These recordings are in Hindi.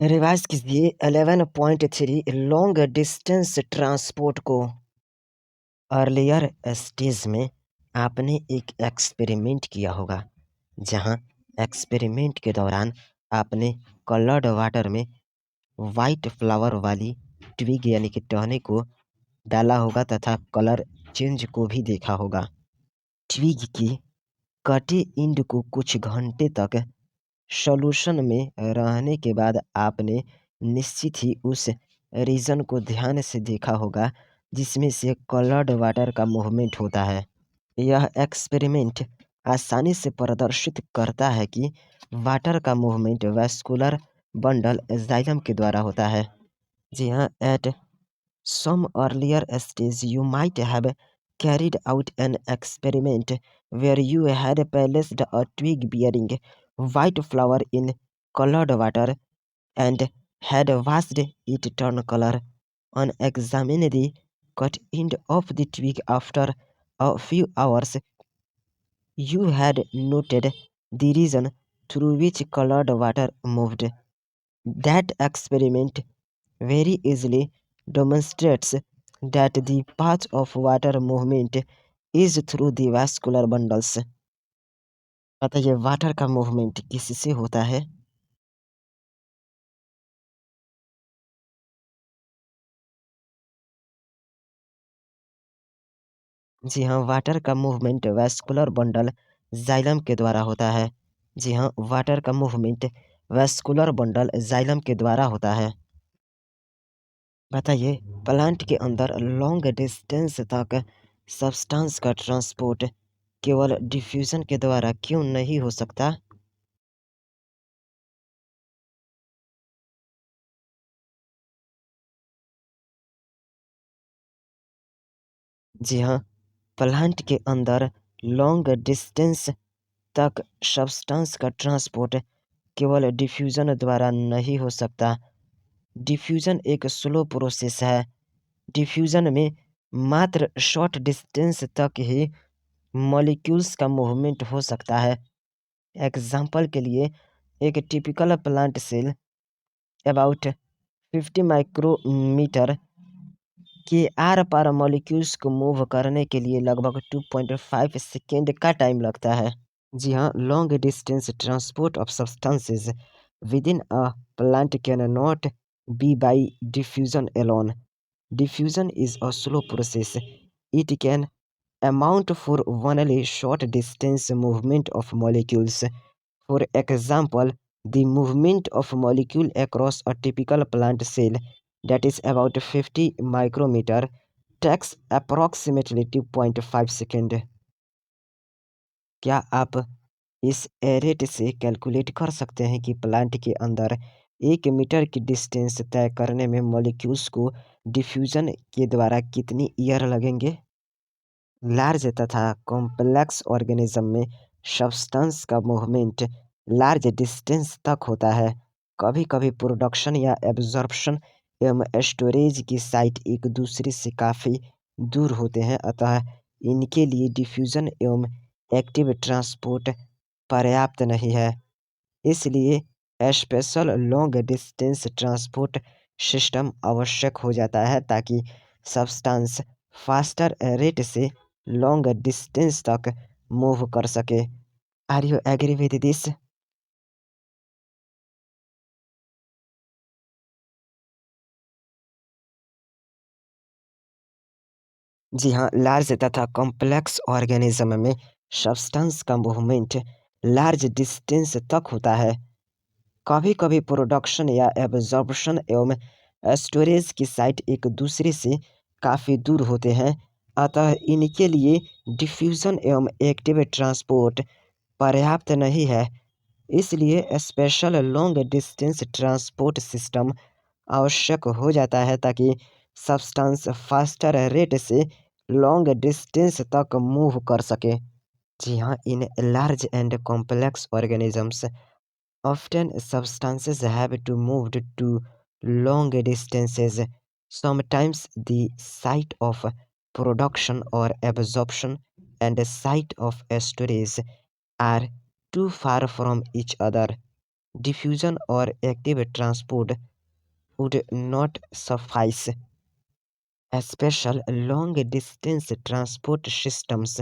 रिवाइज कीजिए 11.3 लॉन्ग डिस्टेंस ट्रांसपोर्ट को। अर्लियर स्टेज में आपने एक एक्सपेरिमेंट किया होगा, जहां एक्सपेरिमेंट के दौरान आपने कलर्ड वाटर में वाइट फ्लावर वाली ट्विग यानी कि टहनी को डाला होगा तथा कलर चेंज को भी देखा होगा। ट्विग की कटे एंड को कुछ घंटे तक सॉल्यूशन में रहने के बाद आपने निश्चित ही उस रीजन को ध्यान से देखा होगा जिसमें से कलर्ड वाटर का मूवमेंट होता है। यह एक्सपेरिमेंट आसानी से प्रदर्शित करता है कि वाटर का मूवमेंट वैस्कुलर बंडल जाइलम के द्वारा होता है। जी हाँ, eight some earlier stage you might have carried out an experiment where you had placed a twig bearing white flower in colored water and had watched it turn color. On examining the cut end of the twig after a few hours, you had noted the reason through which colored water moved. That experiment very easily demonstrates that the path of water movement is through the vascular bundles। अतः ये वाटर का मूवमेंट किससे होता है? जी हाँ, वाटर का मूवमेंट वैस्कुलर बंडल जाइलम के द्वारा होता है। जी हाँ, वाटर का मूवमेंट वैस्कुलर बंडल जाइलम के द्वारा होता है। बताइए, प्लांट के अंदर लॉन्ग डिस्टेंस तक सब्सटेंस का ट्रांसपोर्ट केवल डिफ्यूजन के द्वारा क्यों नहीं हो सकता? जी हाँ, प्लांट के अंदर लॉन्ग डिस्टेंस तक सब्सटेंस का ट्रांसपोर्ट केवल डिफ्यूजन द्वारा नहीं हो सकता। डिफ्यूजन एक स्लो प्रोसेस है। डिफ्यूजन में मात्र शॉर्ट डिस्टेंस तक ही मॉलिक्यूल्स का मूवमेंट हो सकता है। एग्जाम्पल के लिए, एक typical plant cell about 50 micrometre के आर पार मॉलिक्यूल्स को मूव करने के लिए लगभग 2.5 सेकेंड का टाइम लगता है। जी हाँ, long distance transport of substances within a plant can not be by diffusion alone. Diffusion is a slow process. It can amount for only short distance movement of molecules. For example, the movement of molecule across a typical plant cell that is about 50 micrometer takes approximately 2.5 seconds. क्या आप इस रेट से कैलकुलेट कर सकते हैं कि प्लांट के अंदर 1 मीटर की डिस्टेंस तय करने में मॉलिक्यूल्स को डिफ्यूजन के द्वारा कितनी ईयर लगेंगे? लार्ज तथा कॉम्प्लेक्स ऑर्गेनिज्म में सब्सटेंस का मूवमेंट लार्ज डिस्टेंस तक होता है। कभी कभी प्रोडक्शन या एब्जॉर्प्शन एवं स्टोरेज की साइट एक दूसरे से काफ़ी दूर होते हैं, अतः इनके लिए डिफ्यूजन एवं एक्टिव ट्रांसपोर्ट पर्याप्त नहीं है। इसलिए special long distance transport system आवश्यक हो जाता है ताकि सब्सटेंस फास्टर रेट से लॉन्ग डिस्टेंस तक मूव कर सके। Are you agree with this? जी हाँ, लार्ज तथा कॉम्प्लेक्स ऑर्गेनिज्म में सब्सटेंस का मूवमेंट लार्ज डिस्टेंस तक होता है। कभी कभी प्रोडक्शन या एब्जॉर्प्शन एवं स्टोरेज की साइट एक दूसरे से काफ़ी दूर होते हैं, अतः इनके लिए डिफ्यूजन एवं एक्टिव ट्रांसपोर्ट पर्याप्त नहीं है। इसलिए special long distance transport system आवश्यक हो जाता है ताकि सब्सटेंस फास्टर रेट से लॉन्ग डिस्टेंस तक मूव कर सके। जी हाँ, in large and complex organisms often substances have to move to long distances. Sometimes the site of production or absorption and the site of storage are too far from each other. diffusion or active transport would not suffice. Special long distance transport systems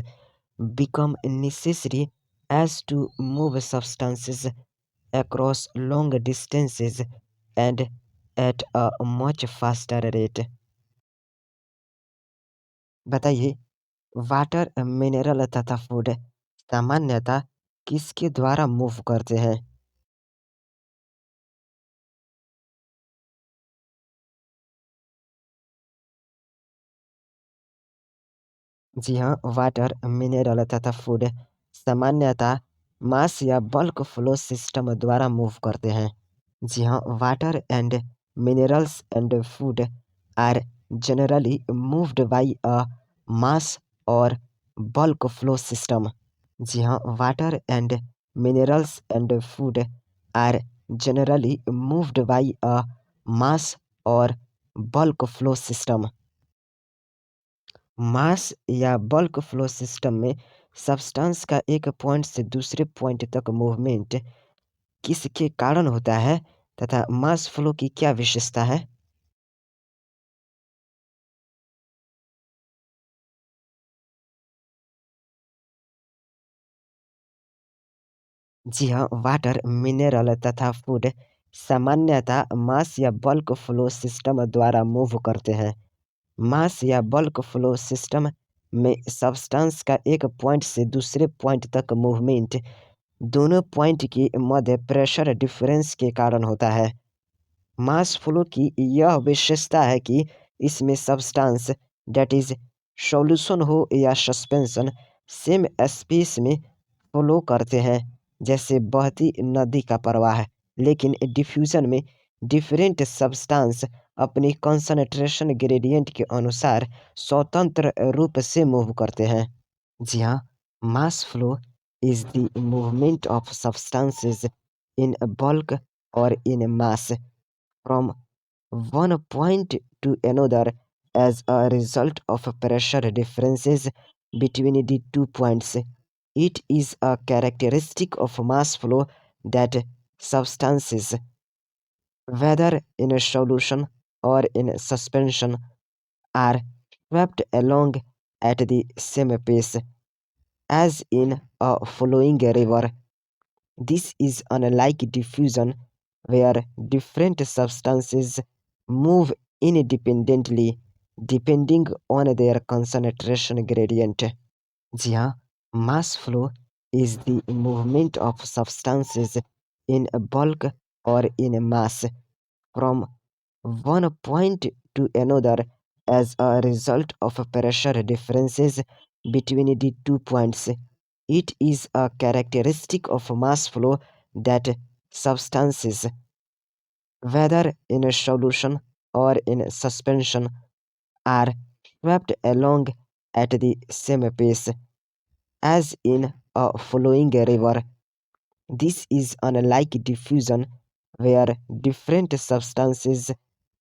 become necessary as to move substances across long distances and at a much faster rate. बताइए, वाटर, मिनरल तथा फूड सामान्यतः किसके द्वारा मूव करते हैं? जी हाँ, वाटर, मिनरल तथा फूड सामान्यतः मास या बल्क फ्लो सिस्टम द्वारा मूव करते हैं। जी हाँ, water and minerals and food are generally moved by a mass or bulk flow system. जी हाँ, water and minerals and food are generally moved by a mass or bulk flow system. मास या बल्क फ्लो सिस्टम में सब्सटेंस का एक पॉइंट से दूसरे पॉइंट तक मूवमेंट किसके कारण होता है तथा मास फ्लो की क्या विशेषता है? जी हाँ, वाटर, मिनरल तथा फूड सामान्यतः मास या बल्क फ्लो सिस्टम द्वारा मूव करते हैं। मास या बल्क फ्लो सिस्टम में सब्सटेंस का एक पॉइंट से दूसरे पॉइंट तक मूवमेंट दोनों पॉइंट के मध्य प्रेशर डिफरेंस के कारण होता है। मास फ्लो की यह विशेषता है कि इसमें सब्सटेंस दैट इज सॉल्यूशन हो या सस्पेंशन सेम स्पेस में फ्लो करते हैं जैसे बहती नदी का प्रवाह। लेकिन डिफ्यूजन में डिफरेंट सब्सटेंस अपनी कंसंट्रेशन ग्रेडियंट के अनुसार स्वतंत्र रूप से मूव करते हैं। जी हाँ, mass flow is the movement of substances in bulk और इन मास from one point to another as a result of pressure differences between the 2 points. It is a characteristic of mass flow that substances, whether in a solution or in suspension, are swept along at the same pace as in a flowing river. This is unlike diffusion, where different substances move independently depending on their concentration gradient. जी हाँ, mass flow is the movement of substances in bulk or in mass from one point to another as a result of pressure differences between the 2 points. It is a characteristic of mass flow that substances, whether in a solution or in suspension, are swept along at the same pace as in a flowing river. This is unlike diffusion, where different substances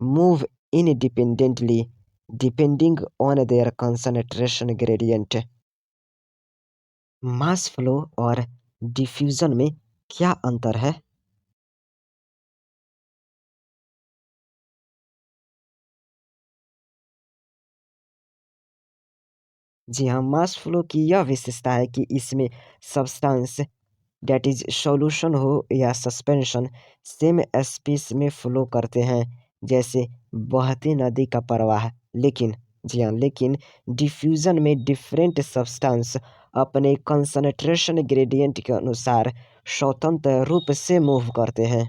move independently depending on their concentration gradient. Mass flow और डिफ्यूजन में क्या अंतर है? जी हाँ, मास फ्लो की यह विशेषता है कि इसमें सब्सटेंस दैट इज सॉल्यूशन हो या सस्पेंशन सेम स्पेस में फ्लो करते हैं जैसे बहती नदी का प्रवाह। लेकिन जी हाँ, लेकिन डिफ्यूजन में डिफरेंट सब्सटेंस अपने कंसंट्रेशन ग्रेडियंट के अनुसार स्वतंत्र रूप से मूव करते हैं।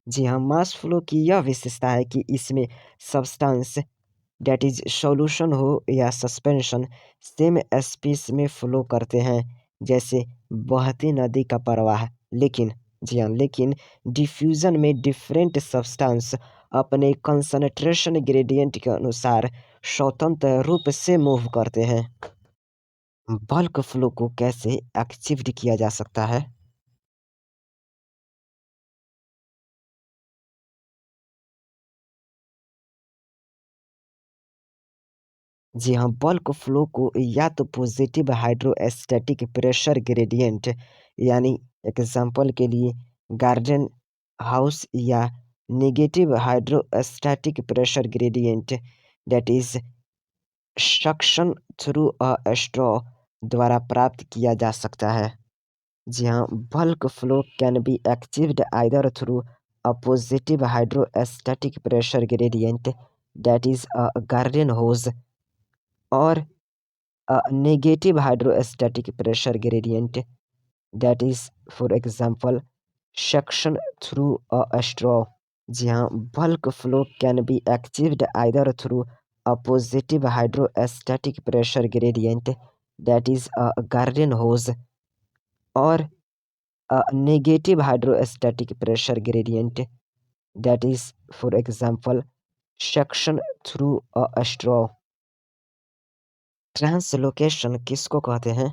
जी हाँ, मास फ्लो की यह विशेषता है कि इसमें सब्सटेंस दैट इज सॉल्यूशन हो या सस्पेंशन सेम स्पेस में फ्लो करते हैं जैसे बहती नदी का प्रवाह। लेकिन जी हाँ, लेकिन डिफ्यूजन में डिफरेंट सब्सटेंस अपने कंसंट्रेशन ग्रेडियंट के अनुसार स्वतंत्र रूप से मूव करते हैं। बल्क फ्लो को कैसे अचीव्ड किया जा सकता है? जी हाँ, बल्क फ्लो को या तो पॉजिटिव हाइड्रोस्टैटिक प्रेशर ग्रेडियंट यानी एग्जांपल के लिए गार्डन हाउस या negative hydrostatic pressure gradient that is suction through a straw द्वारा प्राप्त किया जा सकता है। जी हाँ, bulk flow can be achieved either through a positive hydrostatic pressure gradient that is a garden hose और a negative hydrostatic pressure gradient that is for example suction through a straw। जी हाँ, bulk flow can be achieved either through a positive hydrostatic pressure gradient that is a garden hose और a negative hydrostatic pressure gradient that is for example suction through a straw। Translocation किसको कहते हैं?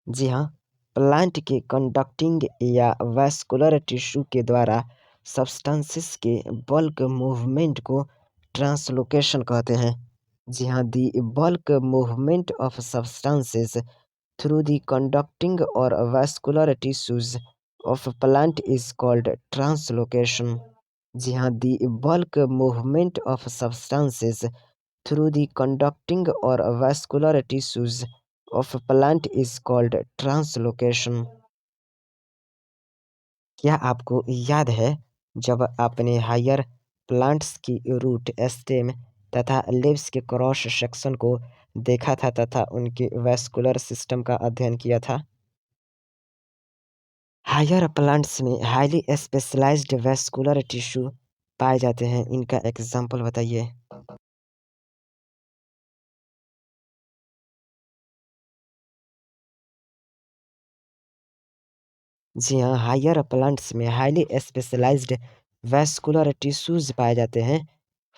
जी हाँ, प्लांट के कंडक्टिंग या वैस्कुलर टिश्यू के द्वारा सब्सटेंसेस के बल्क मूवमेंट को ट्रांसलोकेशन कहते हैं। जी हाँ, the bulk movement of substances through the conducting और vascular tissues of plant is called translocation. जी हाँ, the bulk movement of substances through the conducting or vascular tissues of a plant is called translocation। क्या आपको याद है जब आपने हायर प्लांट्स की रूट स्टेम तथा लीव्स के क्रॉस सेक्शन को देखा था तथा उनके वैस्कुलर सिस्टम का अध्ययन किया था? हायर प्लांट्स में हाईली स्पेशलाइज्ड वैस्कुलर टिश्यू पाए जाते हैं, इनका एग्जाम्पल बताइए। जी हाँ, हायर प्लांट्स में हाईली स्पेशलाइज्ड वैस्कुलर टिश्यूज पाए जाते हैं,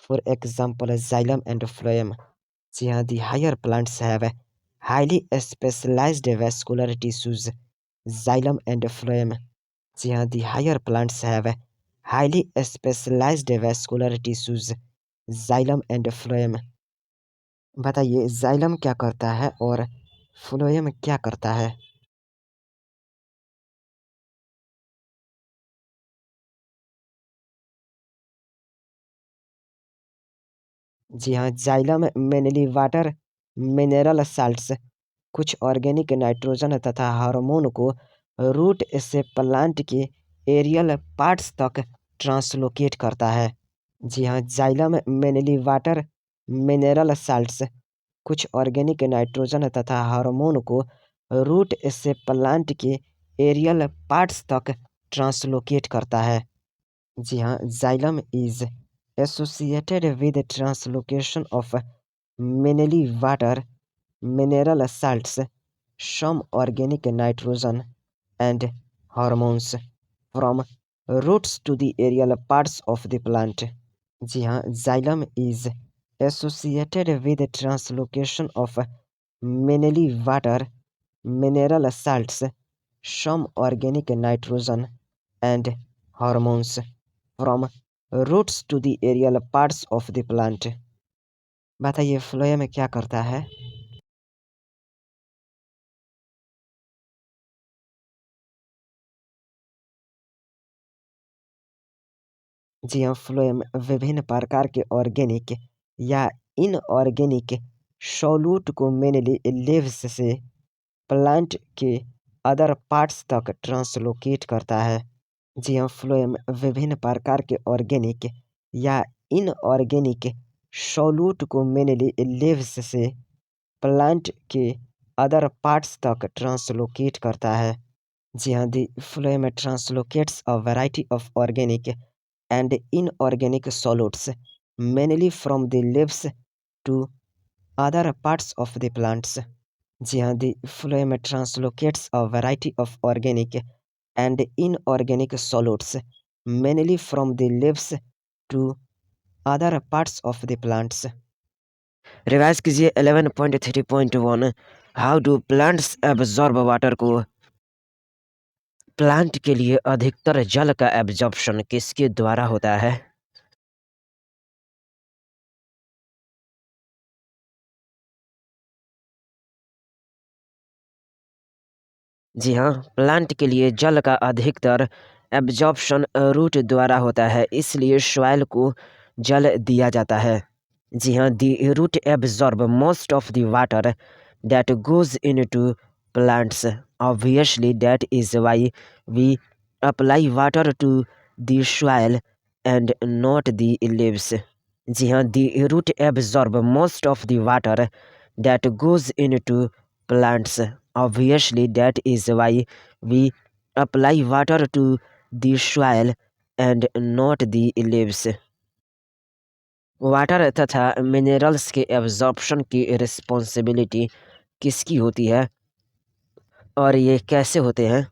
for example xylem and phloem. जी हाँ, the higher plants have highly specialised vascular tissues, xylem and phloem. जी हाँ, the higher plants have highly specialised vascular tissues, xylem and phloem. बताइए जाइलम क्या करता है और फ्लोएम क्या करता है? जी हाँ, xylem mainly water mineral salts, कुछ ऑर्गेनिक नाइट्रोजन तथा हार्मोन को रूट से प्लांट के एरियल पार्ट्स तक ट्रांसलोकेट करता है। जी हाँ, xylem mainly water mineral salts, कुछ ऑर्गेनिक नाइट्रोजन तथा हार्मोन को रूट से प्लांट के एरियल पार्ट्स तक ट्रांसलोकेट करता है। जी हाँ, xylem is associated with translocation of mainly water mineral salts, some organic nitrogen, and hormones from roots to the aerial parts of the plant। जी हाँ, xylem is associated with translocation of mineral water, mineral salts, some organic nitrogen, and hormones from roots to the aerial parts of the plant। बताइए फ्लोएम क्या करता है? जी हाँ, फ्लोएम विभिन्न प्रकार के ऑर्गेनिक या इनऑर्गेनिक सॉल्यूट को मेनली लीव्स से प्लांट के अदर पार्ट्स तक ट्रांसलोकेट करता है। जी हाँ, फ्लोएम विभिन्न प्रकार के ऑर्गेनिक या इनऑर्गेनिक सॉल्यूट को मेनली लीव्स से प्लांट के अदर पार्ट्स तक ट्रांसलोकेट करता है। जी हाँ, the phloem translocates a variety of organic and inorganic solutes, mainly from the leaves to other parts of the plants। जी हाँ, the phloem translocates a variety of organic and inorganic solutes, mainly from the leaves to other parts of the plants। Revise कीजिए 11.3.1। How do plants absorb water को? प्लांट के लिए अधिकतर जल का एब्जॉर्प्शन किसके द्वारा होता है? जी हाँ, प्लांट के लिए जल का अधिकतर एब्जॉर्प्शन रूट द्वारा होता है, इसलिए सॉइल को जल दिया जाता है। जी हाँ, the root absorb most of the water that goes into plants. Obviously that is why we apply water to the soil and not the leaves. जी हाँ, the root absorb most of the water that goes into plants. Obviously that is why we apply water to the soil and not the leaves. Water तथा मिनरल्स के एब्जॉर्प्शन की रिस्पॉन्सिबिलिटी किसकी होती है और ये कैसे होते हैं?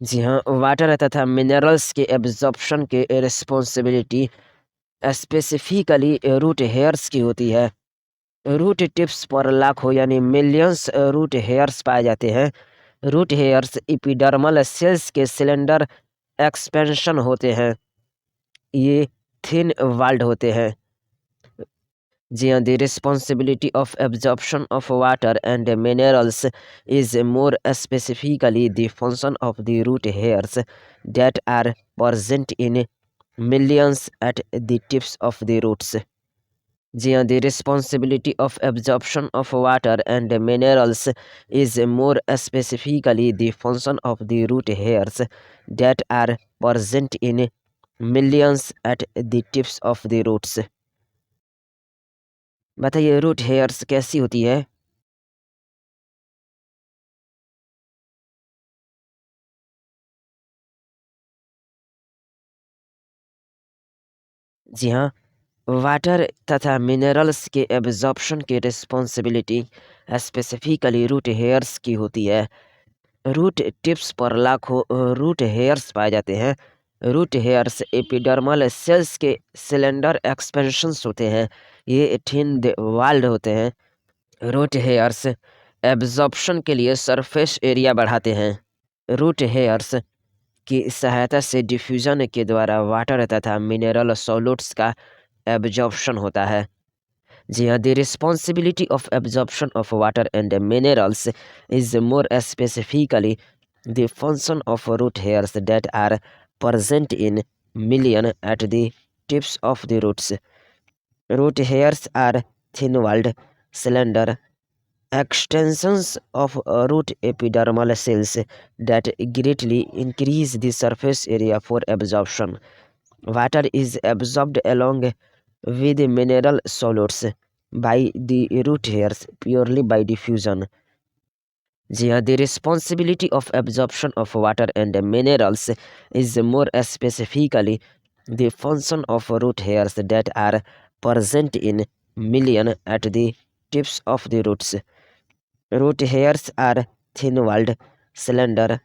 जी हाँ, वाटर तथा मिनरल्स के एब्जॉर्प्शन के रिस्पॉन्सिबिलिटी स्पेसिफिकली रूट हेयर्स की होती है। रूट टिप्स पर लाखों यानी मिलियंस रूट हेयर्स पाए जाते हैं। रूट हेयर्स एपिडर्मल सेल्स के सिलेंडर एक्सपेंशन होते हैं। ये थिन वाल्ड होते हैं। जी हाँ, the responsibility of absorption of water and minerals is more specifically the function of the root hairs that are present in millions at the tips of the roots. जी हाँ, the responsibility of absorption of water and minerals is more specifically the function of the root hairs that are present in millions at the tips of the roots. बताइए रूट हेयर्स कैसी होती है? जी हाँ, वाटर तथा मिनरल्स के एब्जॉर्प्शन की रिस्पॉन्सिबिलिटी स्पेसिफिकली रूट हेयर्स की होती है। रूट टिप्स पर लाखों रूट हेयर्स पाए जाते हैं। रूट हेयर्स एपिडर्मल सेल्स के सिलेंडर एक्सपेंशंस होते हैं। ये थिन वाल्ड होते हैं। रूट हेयर्स एब्जॉर्प्शन के लिए सरफेस एरिया बढ़ाते हैं। रूट हेयर्स की सहायता से डिफ्यूजन के द्वारा वाटर तथा मिनरल सॉल्यूट्स का एब्जॉर्प्शन होता है। जी हाँ, the responsibility of absorption of water and minerals is more specifically the function of root hairs that are present in million at the tips of the roots. Root hairs are thin-walled, slender extensions of root epidermal cells that greatly increase the surface area for absorption. Water is absorbed along with mineral solids by the root hairs purely by diffusion. जी हाँ, the responsibility of absorption of water and minerals is more specifically the function of root hairs that are present in million at the tips of the roots. Root hairs are thin-walled, slender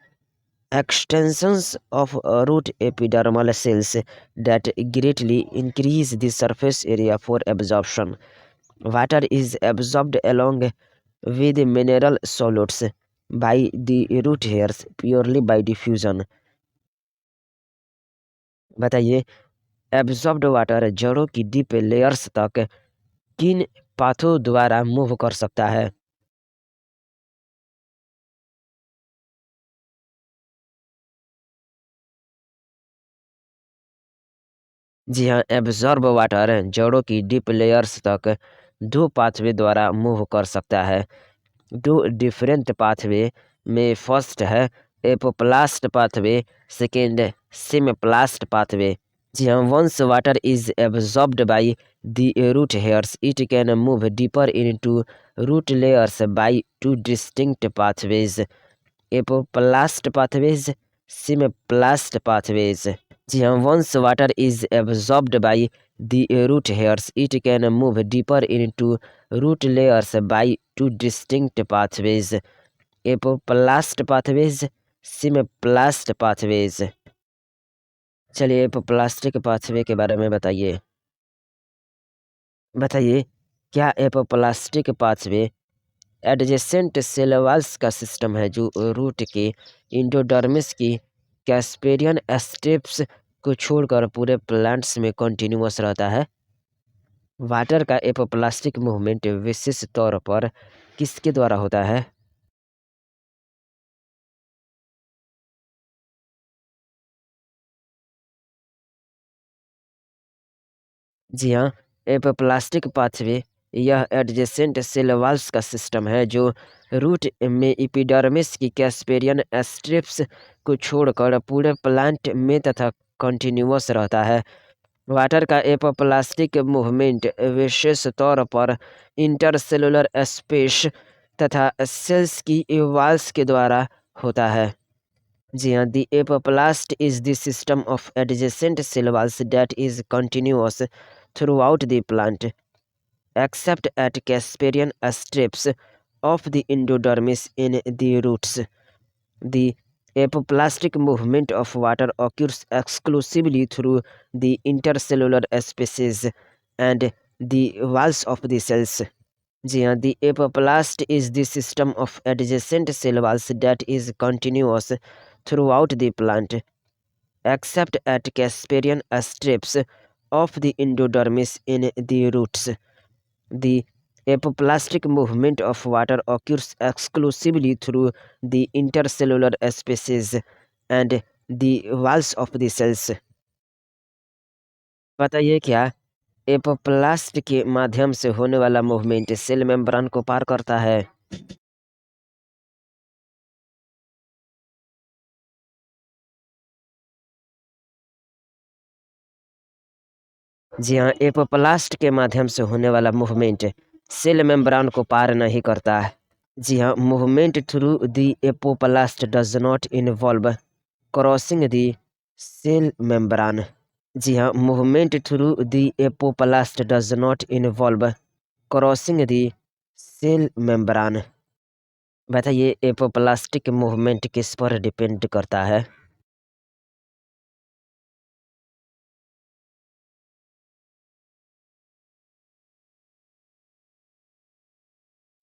extensions of root epidermal cells that greatly increase the surface area for absorption. Water is absorbed along with mineral solids by the root hairs purely by diffusion. बताइए एब्जॉर्ब्ड वाटर जड़ों की डीप लेयर्स तक किन पाथों द्वारा मूव कर सकता है? जी हाँ, एब्जॉर्ब वाटर जड़ों की डीप लेयर्स तक दो पाथवे द्वारा मूव कर सकता है। दो डिफरेंट पाथवे में फर्स्ट है एपोप्लास्ट पाथवे, सेकेंड सिमप्लास्ट पाथवे। जी हाँ, once water is absorbed by the root hairs, it can move deeper into root layers by two distinct pathways, apoplast pathways, symplast pathways. जी हाँ, once water is absorbed by the root hairs, it can move deeper into root layers by two distinct pathways, apoplast pathways, symplast pathways. चलिए एपोप्लास्टिक पाथवे के बारे में बताइए। बताइए क्या apoplastic pathway adjacent cell walls का सिस्टम है जो रूट के इंडोडर्मिस की कैस्पेरियन स्टेप्स को छोड़कर पूरे प्लांट्स में कंटिन्यूअस रहता है। वाटर का एपोप्लास्टिक मूवमेंट विशेष तौर पर किसके द्वारा होता है? जी हाँ, एपोप्लास्टिक पाथवे यह एडजेसेंट सेल वॉल्स का सिस्टम है जो रूट में एपिडर्मिस की कैस्पेरियन स्ट्रिप्स को छोड़कर पूरे प्लांट में तथा कंटिन्यूअस रहता है। वाटर का एपोप्लास्टिक मूवमेंट विशेष तौर पर इंटरसेलुलर स्पेस तथा सेल्स की वॉल्स के द्वारा होता है। जी हाँ, the apoplast is the system of adjacent cell walls that is continuous throughout the plant, except at Casparian strips of the endodermis in the roots. The apoplastic movement of water occurs exclusively through the intercellular spaces and the walls of the cells. जी हाँ, the apoplast is the system of adjacent cell walls that is continuous throughout the plant, except at Casparian strips of the endodermis in the roots. The apoplastic movement of water occurs exclusively through the intercellular spaces and the walls of the cells. बताइए क्या एपोप्लास्ट के माध्यम से होने वाला मूवमेंट सेल मेम्ब्रेन को पार करता है? जी हाँ, एपोप्लास्ट के माध्यम से होने वाला मूवमेंट सेल मेम्ब्रेन को पार नहीं करता है। जी हाँ, movement through the apoplast does not involve crossing the cell membrane. जी हाँ, movement through the apoplast does not involve crossing the cell membrane. बताइए एपोप्लास्टिक मूवमेंट किस पर डिपेंड करता है?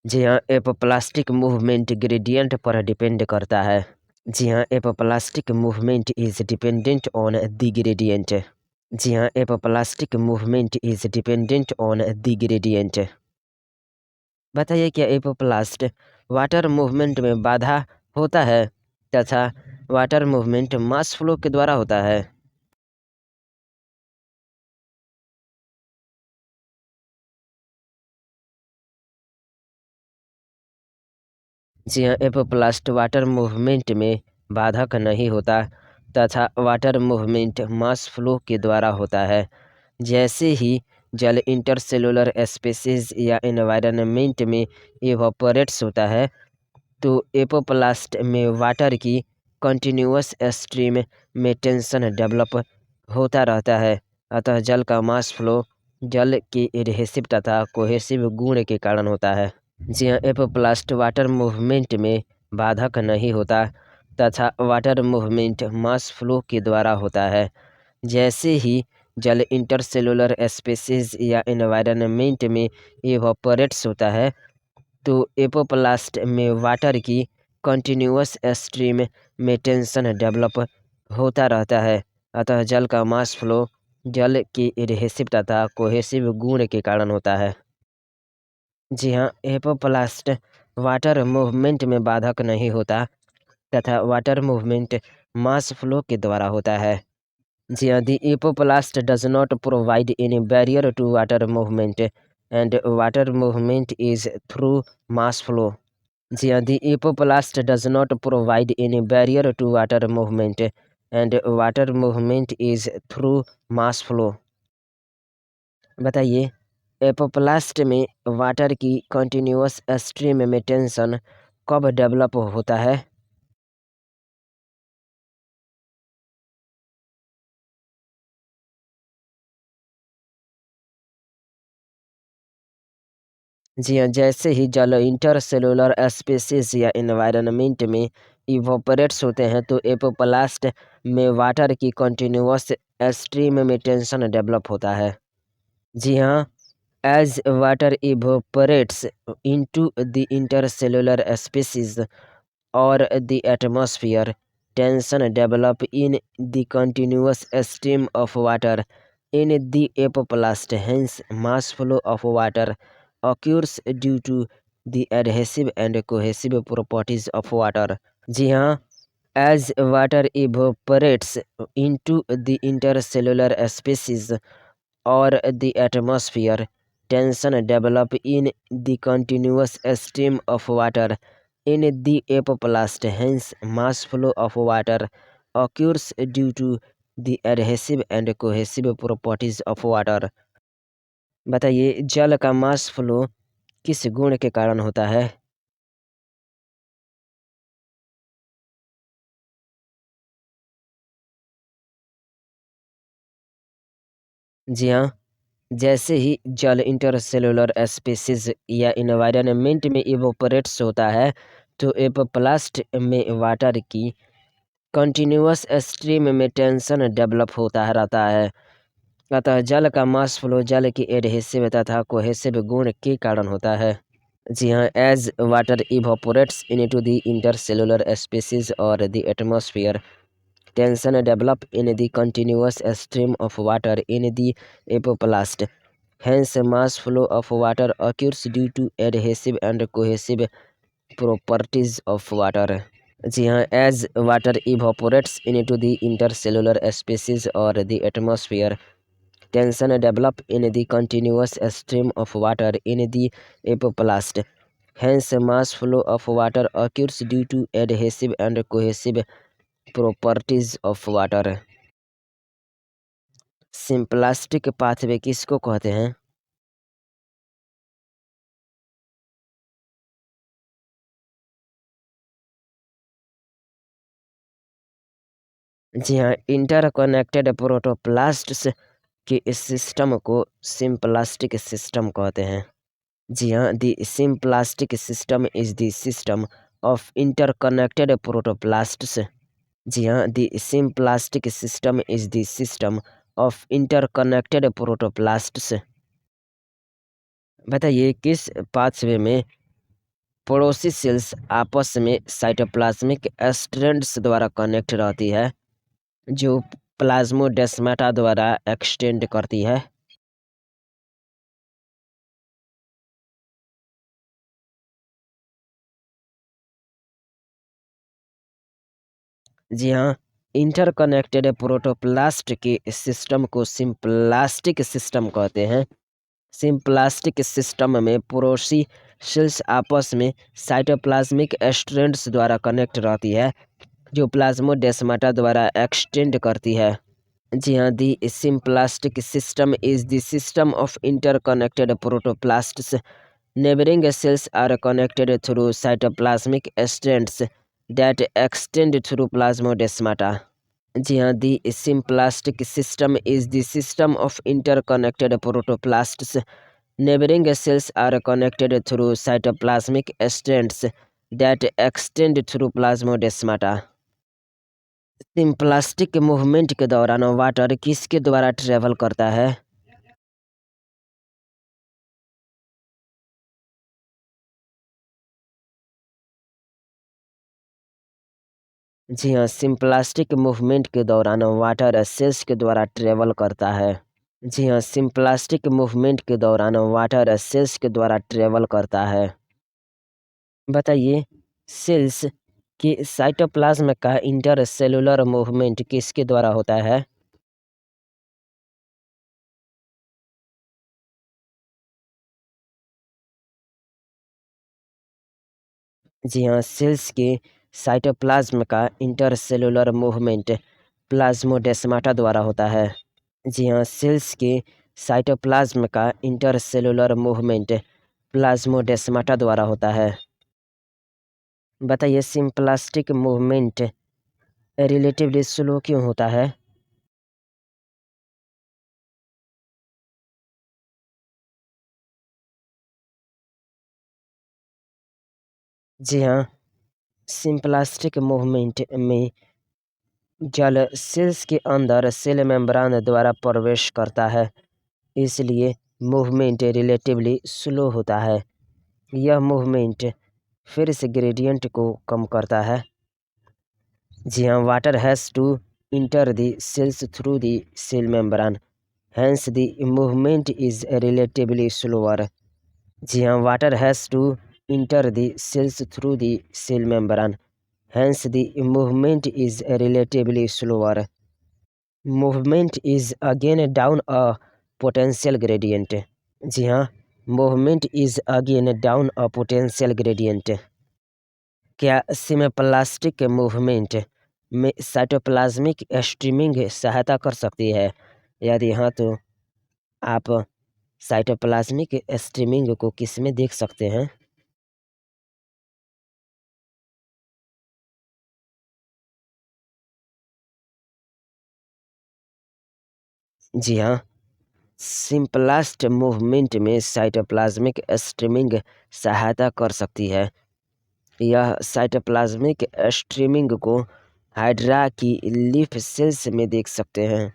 जी हाँ, एपोप्लास्टिक मूवमेंट ग्रेडियंट पर डिपेंड करता है। जी हाँ, apoplastic movement is dependent on the gradient. जी हाँ, apoplastic movement is dependent on the gradient. बताइए क्या एपोप्लास्ट वाटर मूवमेंट में बाधा होता है तथा वाटर मूवमेंट मास फ्लो के द्वारा होता है? जी हाँ, एपोप्लास्ट वाटर मूवमेंट में बाधक नहीं होता तथा वाटर मूवमेंट मास फ्लो के द्वारा होता है। जैसे ही जल इंटरसेलुलर स्पेसीज या एनवायरनमेंट में इवापोरेट्स होता है तो एपोप्लास्ट में वाटर की कंटिन्यूअस स्ट्रीम में टेंशन डेवलप होता रहता है। अतः जल का मास फ्लो जल के एडहेसिव तथा कोहेसिव गुण के कारण होता है। जी हाँ, एपोप्लास्ट वाटर मूवमेंट में बाधक नहीं होता तथा वाटर मूवमेंट मास फ्लो के द्वारा होता है। जैसे ही जल इंटरसेलुलर स्पेसीज या एनवायरनमेंट में इवापोरेट्स होता है तो एपोप्लास्ट में वाटर की कंटिन्यूअस स्ट्रीम में टेंशन डेवलप होता रहता है। अतः जल का मास फ्लो जल के एडहेसिव तथा कोहेसिव गुण के कारण होता है। जी हाँ, एपोप्लास्ट वाटर मूवमेंट में बाधक नहीं होता तथा वाटर मूवमेंट मास फ्लो के द्वारा होता है। जी हाँ, the apoplast does not provide any barrier to water movement and water movement is through mass flow. जी हाँ, the apoplast does not provide any barrier to water movement and water movement is through mass flow. बताइए एपोप्लास्ट में वाटर की कंटिन्यूअस स्ट्रीम में टेंशन कब डेवलप होता है? जी हाँ, जैसे ही जल इंटरसेलुलर स्पेसीज या एनवायरनमेंट में इवोपरेट्स होते हैं तो एपोप्लास्ट में वाटर की कंटिन्यूअस स्ट्रीम में टेंशन डेवलप होता है। जी हाँ, as water evaporates into the intercellular species or the atmosphere, tension develop in the continuous stream of water in the apoplast. Hence, mass flow of water occurs due to the adhesive and cohesive properties of water. जी हाँ, as water evaporates into the intercellular spaces or the atmosphere, tension develop in the continuous stream of water in the apoplast. Hence, mass flow of water occurs due to the adhesive and cohesive properties of water. बताइए, जल का मास फ्लो किस गुण के कारण होता है? जी हाँ, जैसे ही जल इंटरसेलुलर स्पेसिस या इन्वायरमेंट में इवोपरेट्स होता है, तो एपोप्लास्ट में वाटर की कंटिन्यूअस स्ट्रीम में टेंशन डेवलप होता है रहता है। अतः जल का मास फ्लो जल की एडहेसिव तथा कोहेसिव गुण के कारण होता है। जी हाँ, as water evaporates into the intercellular spaces और the atmosphere, tension develop in the continuous stream of water in the apoplast. Hence, mass flow of water occurs due to adhesive and cohesive properties of water. जी हाँ, as water evaporates into the intercellular spaces or the atmosphere, tension develop in the continuous stream of water in the apoplast. Hence, mass flow of water occurs due to adhesive and cohesive properties of water. Symplastic pathway किसको कहते हैं? जी हाँ, इंटरकनेक्टेड प्रोटोप्लास्ट्स के इस सिस्टम को सिम्प्लास्टिक सिस्टम कहते हैं। जी हाँ, the symplastic system is the system of interconnected protoplasts. जी हाँ, the symplastic system is the system of interconnected protoplasts. बताइए, किस पाथवे में पड़ोसी सेल्स आपस में साइटोप्लाज्मिक स्ट्रैंड्स द्वारा कनेक्ट रहती है, जो प्लाज्मोडेस्माटा द्वारा एक्सटेंड करती है? जी हाँ, इंटरकनेक्टेड प्रोटोप्लास्ट के सिस्टम को सिम्प्लास्टिक सिस्टम कहते हैं। सिम्प्लास्टिक सिस्टम में पड़ोसी सेल्स आपस में साइटोप्लाज्मिक स्ट्रैंड्स द्वारा कनेक्ट रहती है, जो प्लाज्मोडेस्माटा द्वारा एक्सटेंड करती है। जी हाँ, the symplastic system is the system of interconnected protoplasts. Neighboring cells are connected through cytoplasmic strands that extend through plasmodesmata. जी हाँ, the symplastic system is the system of interconnected protoplasts. Neighboring cells are connected through cytoplasmic strands that extend through plasmodesmata. Symplastic movement के दौरान वाटर किसके द्वारा ट्रेवल करता है? जी हाँ, सिम्प्लास्टिक मूवमेंट के दौरान वाटर सेल्स के द्वारा ट्रेवल करता है। जी हाँ, सिम्प्लास्टिक मूवमेंट के दौरान वाटर सेल्स के द्वारा ट्रेवल करता है। बताइए, सेल्स के साइटोप्लाज्म का इंटरसेलुलर मूवमेंट किसके द्वारा होता है? जी हाँ, सेल्स के साइटोप्लाज्म का इंटरसेलुलर मूवमेंट प्लाज्मोडेस्माटा द्वारा होता है। जी हाँ, सेल्स के साइटोप्लाज्म का इंटरसेलुलर मूवमेंट प्लाज्मोडेस्माटा द्वारा होता है। बताइए, सिम्प्लास्टिक मूवमेंट रिलेटिवली स्लो क्यों होता है? जी हाँ, सिम्प्लास्टिक मूवमेंट में जल सेल्स के अंदर सेल मेम्ब्रेन द्वारा प्रवेश करता है, इसलिए मूवमेंट रिलेटिवली स्लो होता है। यह मूवमेंट फिर से ग्रेडियंट को कम करता है। जी हाँ, water has to enter the cells through the cell membrane. Hence, the movement is relatively slower. जी हाँ, water has to enter the cells through the cell membrane. Hence, the movement is relatively slower. Movement is again down a potential gradient. जी हाँ, movement is again down a potential gradient. क्या सिमेप्लास्टिक मूवमेंट में साइटोप्लाज्मिक स्ट्रीमिंग सहायता कर सकती है? यदि हाँ, तो आप साइटोप्लाज्मिक स्ट्रीमिंग को किसमें देख सकते हैं? जी हाँ, सिम्प्लास्ट मूवमेंट में साइटोप्लाज्मिक स्ट्रीमिंग सहायता कर सकती है। यह साइटोप्लाज्मिक स्ट्रीमिंग को हाइड्रा की लीफ सेल्स में देख सकते हैं।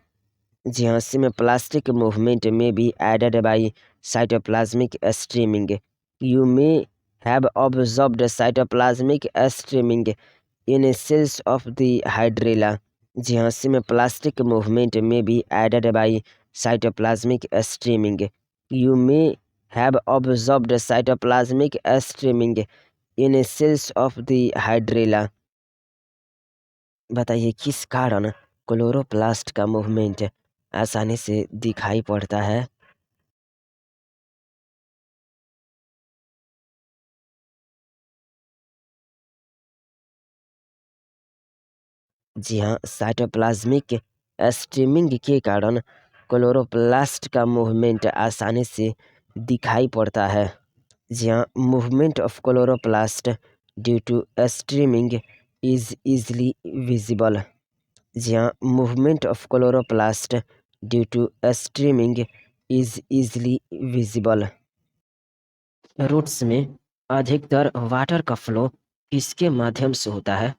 जी हाँ, सिम्प्लास्टिक मूवमेंट में be aided by cytoplasmic streaming. You may have observed cytoplasmic streaming in cells of the hydrilla. जी हाँ, सिम्प्लास्टिक मूवमेंट में be aided by cytoplasmic streaming. You may have observed cytoplasmic streaming in cells of the hydrilla. बताइए किस कारण क्लोरोप्लास्ट का मूवमेंट आसानी से दिखाई पड़ता है? जी हाँ, साइटोप्लाज्मिक स्ट्रीमिंग के कारण क्लोरोप्लास्ट का मूवमेंट आसानी से दिखाई पड़ता है। जी हाँ, movement of chloroplast due to streaming is easily visible. जी हाँ, movement of chloroplast due to streaming is easily visible. Roots में अधिकतर वाटर का फ्लो किसके माध्यम से होता है?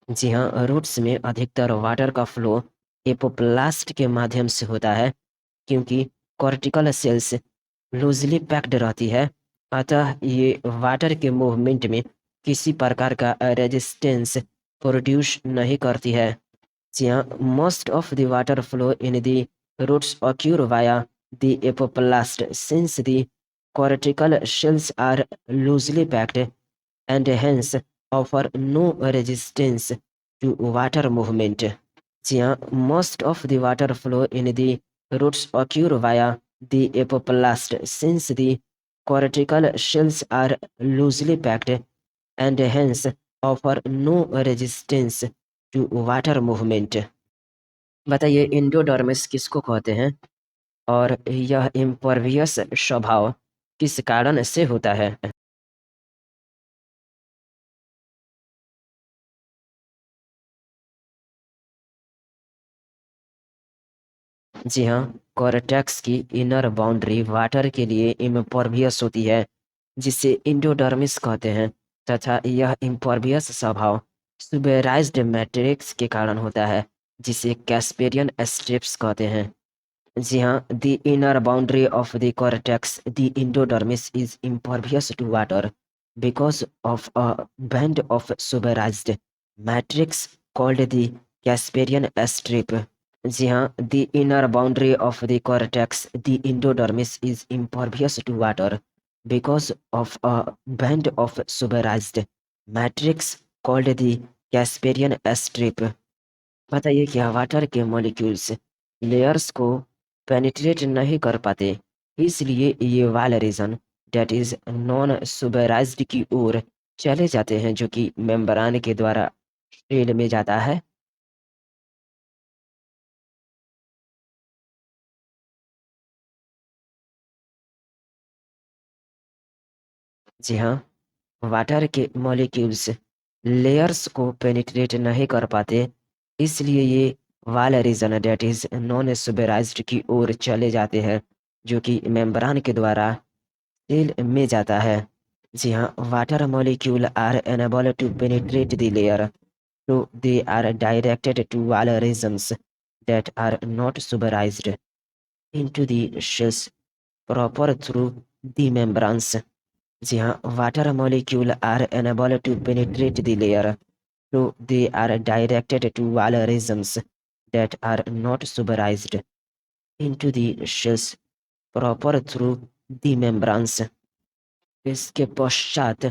जी हाँ, रूट्स में अधिकतर वाटर का फ्लो एपोप्लास्ट के माध्यम से होता है क्योंकि कॉर्टिकल सेल्स लूजली पैक्ड रहती है, अतः ये वाटर के मूवमेंट में किसी प्रकार का रेजिस्टेंस प्रोड्यूस नहीं करती है। जी हाँ, most of the water flow in the roots occur via the apoplast since the cortical shells are loosely packed and hence offer no resistance to water movement. जी हाँ, most of the water flow in the roots occur via the apoplast since the cortical shells are loosely packed and hence offer no resistance to water movement. बताइए एंडोडर्मिस किसको कहते हैं और यह इम्परवियस स्वभाव किस कारण से होता है? जी हाँ, कोर्टेक्स की इनर बाउंड्री वाटर के लिए इम्परवियस होती है जिसे एंडोडर्मिस कहते हैं तथा यह इम्परवियस स्वभाव सुबेराइज्ड मैट्रिक्स के कारण होता है जिसे कैस्पेरियन स्ट्रिप्स कहते हैं। जी हाँ, the inner boundary of the cortex, the endodermis, is impervious to water because of a band of suberized matrix called the Casparian strip. जी हाँ, the inner boundary of the cortex, the endodermis, is impervious to water because of a band of suberized matrix called the Casparian strip. बताइए क्या वाटर के मॉलिक्यूल्स लेयर्स को पेनिट्रेट नहीं कर पाते, इसलिए ये वाल रीजन डेट इज नॉन सुबराइज्ड की ओर चले जाते हैं जो कि मेम्ब्रान के द्वारा शेल में जाता है? जी हाँ, वाटर के मॉलिक्यूल्स लेयर्स को पेनिट्रेट नहीं कर पाते, इसलिए ये वाल रीजन डेट इज नॉन सुबराइज्ड की ओर चले जाते हैं जो कि मेम्ब्रान के द्वारा शेल में जाता है। जी हाँ, water molecule are unable to penetrate the layer, so they are directed to wall regions that are not suberized into the shells proper through the membranes. जी हाँ, water molecule are unable to penetrate the layer, so they are directed to wall regions that are not suberized into the shells proper through the membranes. इसके पश्चात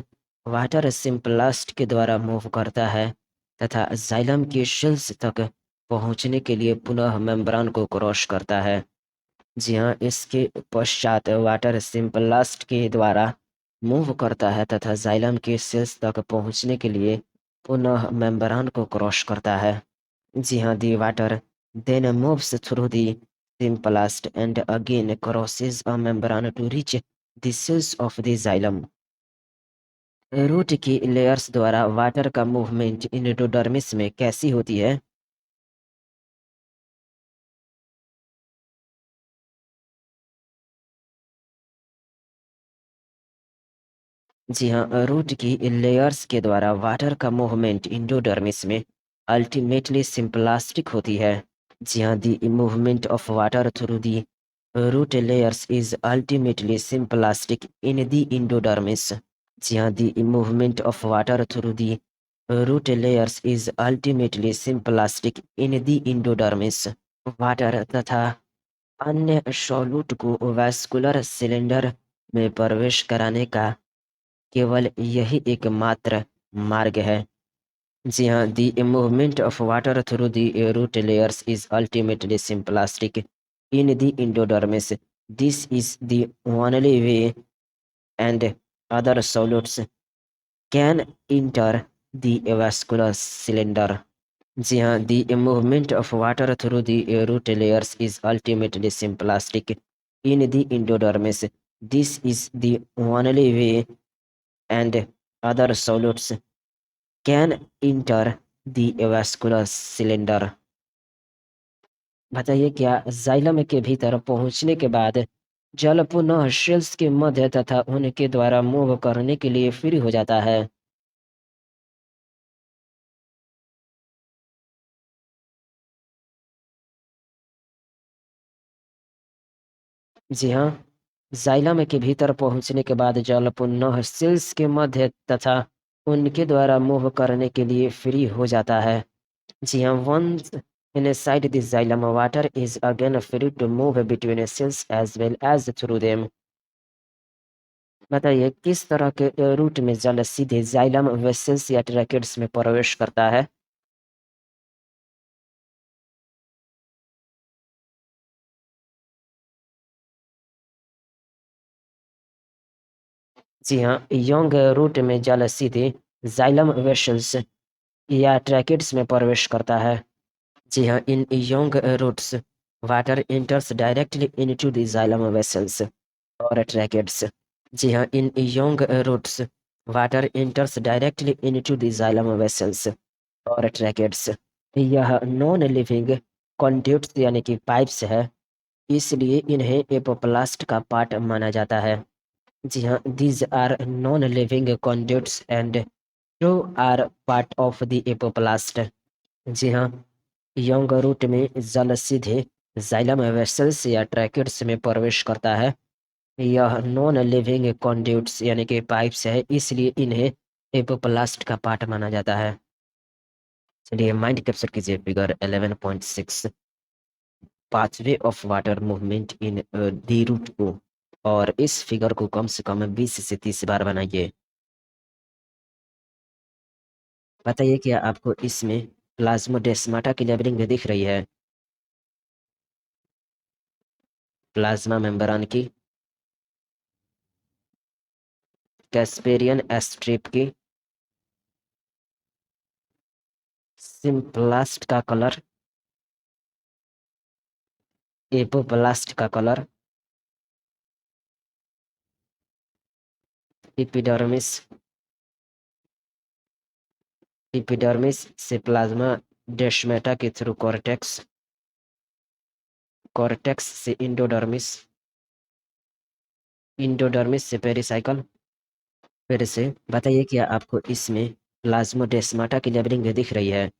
वाटर सिंपलास्ट के द्वारा मूव करता है तथा जाइलम के शेल्स तक पहुंचने के लिए पुनः मेम्ब्रान को क्रॉस करता है। जी हाँ, इसके पश्चात वाटर सिंपलास्ट के द्वारा मूव करता है तथा जाइलम के सेल्स तक पहुंचने के लिए पुनः मेम्ब्रान को क्रॉस करता है। जी हाँ, the water then moves through the symplast and again crosses a membrane to reach the cells of the xylem. Root की लेयर्स द्वारा वाटर का मूवमेंट एंडोडर्मिस में कैसी होती है? जी हाँ, रूट की लेयर्स के द्वारा वाटर का मूवमेंट एंडोडर्मिस में अल्टीमेटली सिंपलास्टिक होती है। जी हाँ, the movement of water through the root layers is ultimately symplastic in the endodermis. जी हाँ, the movement of water through the root layers is ultimately symplastic in the endodermis. Water तथा अन्य सॉल्यूट को वैस्कुलर सिलेंडर में प्रवेश कराने का केवल यही एकमात्र मार्ग है। जी हाँ, the movement of water through the root layers is ultimately symplastic in the endodermis. This is the only way and other solutes can enter the vascular cylinder. जी हाँ, the movement of water through the root layers is ultimately simplastic in the endodermis. This is the only way and other solutes can enter the vascular cylinder. बताइए, क्या जाइलम के भीतर पहुंचने के बाद जल पुनः शेल्स के मध्य तथा उनके द्वारा मूव करने के लिए फ्री हो जाता है? जी हाँ, जाइलम के भीतर पहुंचने के बाद जल पुनः सेल्स के मध्य तथा उनके द्वारा मूव करने के लिए फ्री हो जाता है। जी हाँ, once inside the xylem water is again free to move between cells as well as through them. बताइए, किस तरह के रूट में जल सीधे जाइलम वेसल्स या ट्रैकेट्स में प्रवेश करता है? जी हाँ, यंग रूट में जल सीधे जाइलम वेसल्स या ट्रैकेट्स में प्रवेश करता है। जी हाँ, इन young roots, water enters directly into the xylem vessels or tracheids. जी हाँ, इन young roots, water enters directly into the xylem vessels और tracheids. यह नॉन लिविंग conduits यानी कि पाइप्स है, इसलिए इन्हें एपोप्लास्ट का पार्ट माना जाता है। जी हाँ, these are non-living conduits and so are part of the apoplast. जी हाँ, यंग रूट में जल सीधे जाइलम वेसल्स या ट्रैकेट्स में प्रवेश करता है। यह नॉन लिविंग कॉन्ड्यूट्स यानी कि पाइप्स है, इसलिए इन्हें एपोप्लास्ट का पार्ट माना जाता है। चलिए, माइंड कैप्चर कीजिए figure 11.6, pathway of water movement in the root को, और इस फिगर को कम से कम 20 से 30 बार बनाइए। बताइए, क्या आपको इसमें प्लाज्मोडेस्माटा की लेबलिंग दिख रही है? प्लाज्मा मेम्ब्रेन की, कैस्पेरियन स्ट्रिप की, सिम्प्लास्ट का कलर, एपोप्लास्ट का कलर, एपिडर्मिस, एपिडर्मिस से प्लाज्मा डेस्मेटा के थ्रू कॉर्टेक्स, कॉर्टेक्स से इंडोडर्मिस, इंडोडर्मिस से पेरिसाइकल। फिर से बताइए, क्या आपको इसमें प्लाज्मोडेस्माटा की लेबलिंग दिख रही है?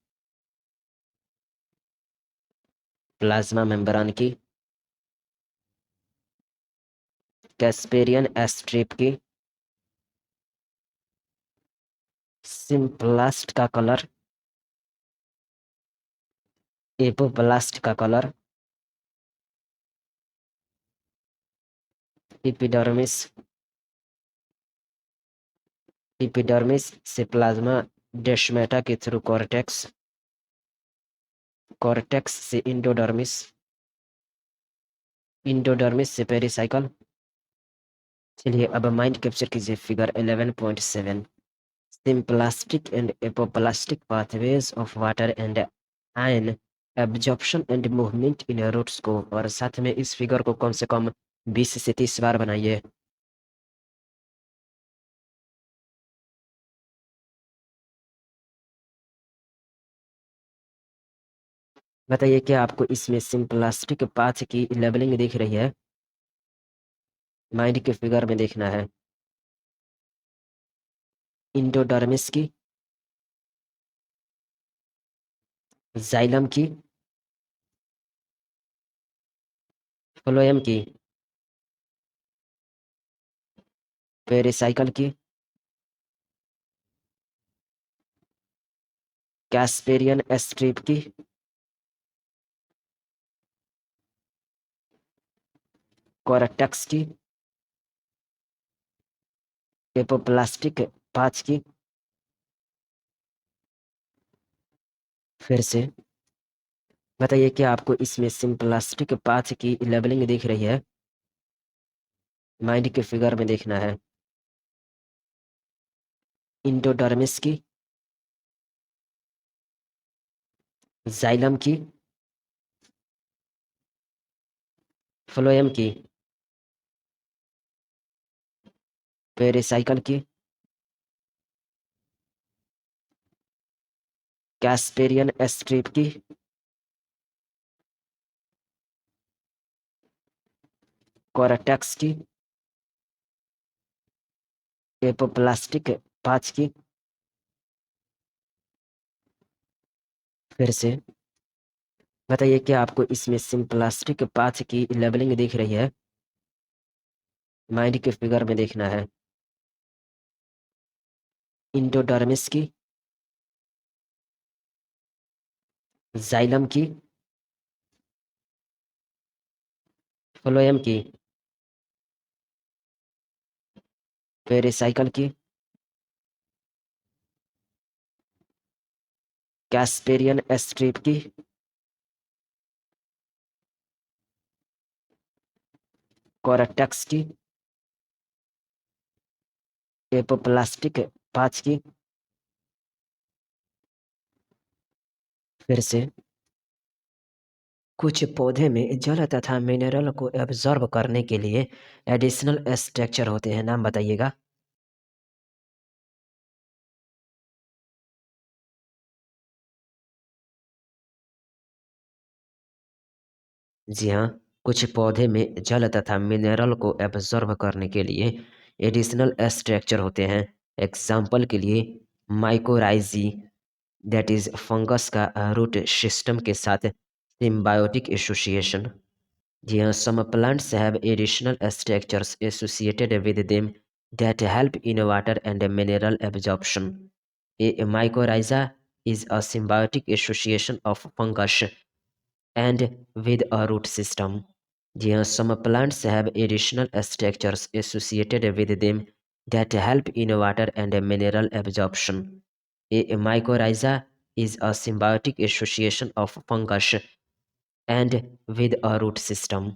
प्लाज्मा मेम्ब्रेन की, कैस्पेरियन स्ट्रिप की सिम्प्लास्ट का कलर, एपोब्लास्ट का कलर, एपिडर्मिस, एपिडर्मिस से प्लाज्मा डेस्मेटा के थ्रू कॉर्टेक्स, कॉर्टेक्स से इंडोडर्मिस, इंडोडर्मिस से पेरिसाइकल। चलिए अब माइंड कैप्चर कीजिए figure 11.7। Symplastic and apoplastic pathways of water and ion absorption and movement in roots को, और साथ में इस फिगर को कम से कम 20 से 30 बार बनाइए। बताइए क्या आपको इसमें सिम्प्लास्टिक पाथ की लेबलिंग दिख रही है? माइंड के फिगर में देखना है। इंडोडर्मिस की, जाइलम की, फ्लोएम की, पेरिसाइकल की, कैस्पेरियन स्ट्रिप की, कोरेक्टक्स की, एपोप्लास्टिक पाथ की। फिर से बताइए क्या आपको इसमें सिम्प्लास्टिक पाथ की लेबलिंग दिख रही है? माइंड के फिगर में देखना है। इंडोडर्मिस की, जाइलम की, फ्लोएम की, पेरिसाइकल की, कैस्पेरियन स्ट्रिप की, कोरेक्टक्स की, एपोप्लास्टिक पाथ की। फिर से बताइए क्या आपको इसमें सिम्प्लास्टिक पाथ की लेबलिंग दिख रही है? माइंड के फिगर में देखना है। इंडोडर्मिस की, जाइलम की, फ्लोएम की, पेरिसाइकल की, कैस्पेरियन स्ट्रिप की, कोरेक्टक्स की, एपोप्लास्टिक पाथ की। फिर से कुछ पौधे में जल तथा मिनरल को एब्जॉर्ब करने के लिए एडिशनल स्ट्रक्चर होते हैं, नाम बताइएगा। जी हाँ, कुछ पौधे में जल तथा मिनरल को एब्जॉर्ब करने के लिए एडिशनल स्ट्रक्चर होते हैं। एग्जाम्पल के लिए माइकोराइजी, दैट इज फंगस का रूट सिस्टम के साथ सिम्बायोटिक एसोसिएशन। जी हाँ, some plants have additional structures associated with them that help in water and mineral absorption. A mycorrhiza is a symbiotic association of fungus and with a root system. जी हाँ, some plants have additional structures associated with them that help in water and mineral absorption. A mycorrhiza is a symbiotic association of fungus and with a root system.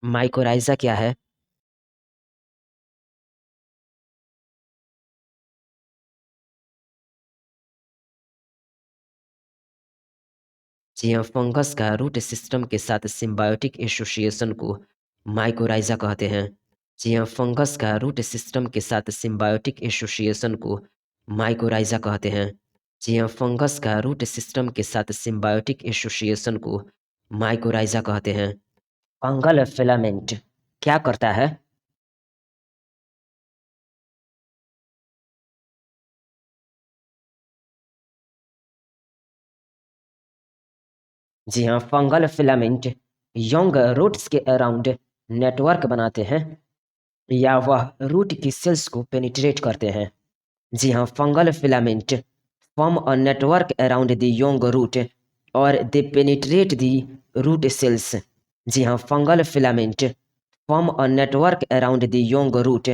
Mycorrhiza क्या है? जी हाँ, फंगस का रूट सिस्टम के साथ सिम्बायोटिक एसोसिएशन को माइकोराइजा कहते हैं। जी हाँ, फंगस का रूट सिस्टम के साथ सिम्बायोटिक एसोसिएशन को माइकोराइजा कहते हैं। जी हाँ, फंगस का रूट सिस्टम के साथ सिम्बायोटिक एसोसिएशन को माइकोराइजा कहते हैं। फंगल फिलामेंट क्या करता है? जी हाँ, फंगल फिलामेंट यंग रूट्स के अराउंड नेटवर्क बनाते हैं या वह रूट की सेल्स को पेनिट्रेट करते हैं। जी हाँ, fungal filament form a network around the young root or they penetrate the root cells। जी हाँ, fungal filament form a network around the young root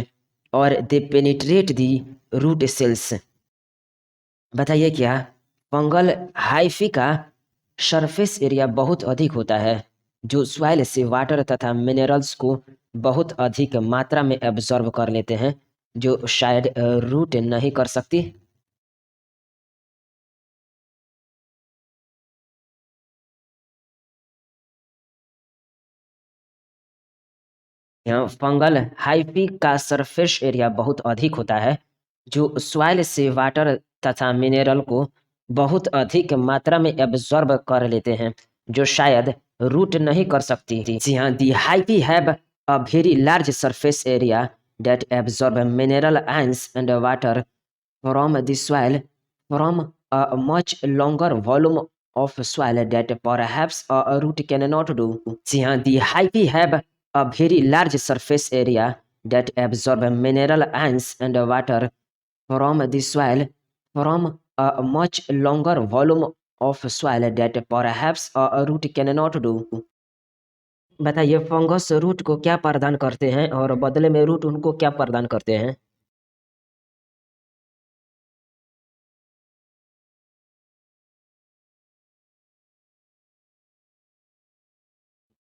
or they penetrate the root cells। बताइए क्या फंगल हाइफी का सरफेस एरिया बहुत अधिक होता है जो सॉइल से वाटर तथा मिनरल्स को बहुत अधिक मात्रा में एब्जॉर्ब कर लेते हैं जो शायद रूट नहीं कर सकती। यहाँ फंगल हाइफी का सरफेस एरिया बहुत अधिक होता है जो सॉइल से वाटर तथा मिनरल को बहुत अधिक मात्रा में एब्जॉर्ब कर लेते हैं जो शायद रूट नहीं कर सकती। जी हाँ, the hyphae have a very large surface area that absorb mineral ions and water from the soil from a much longer volume of soil that perhaps a root cannot do। जी हाँ, the hyphae have a very large surface area that absorb mineral ions and water from the soil from a much longer volume of soil that perhaps a root cannot do। बताइए फंगस रूट को क्या प्रदान करते हैं और बदले में रूट उनको क्या प्रदान करते हैं।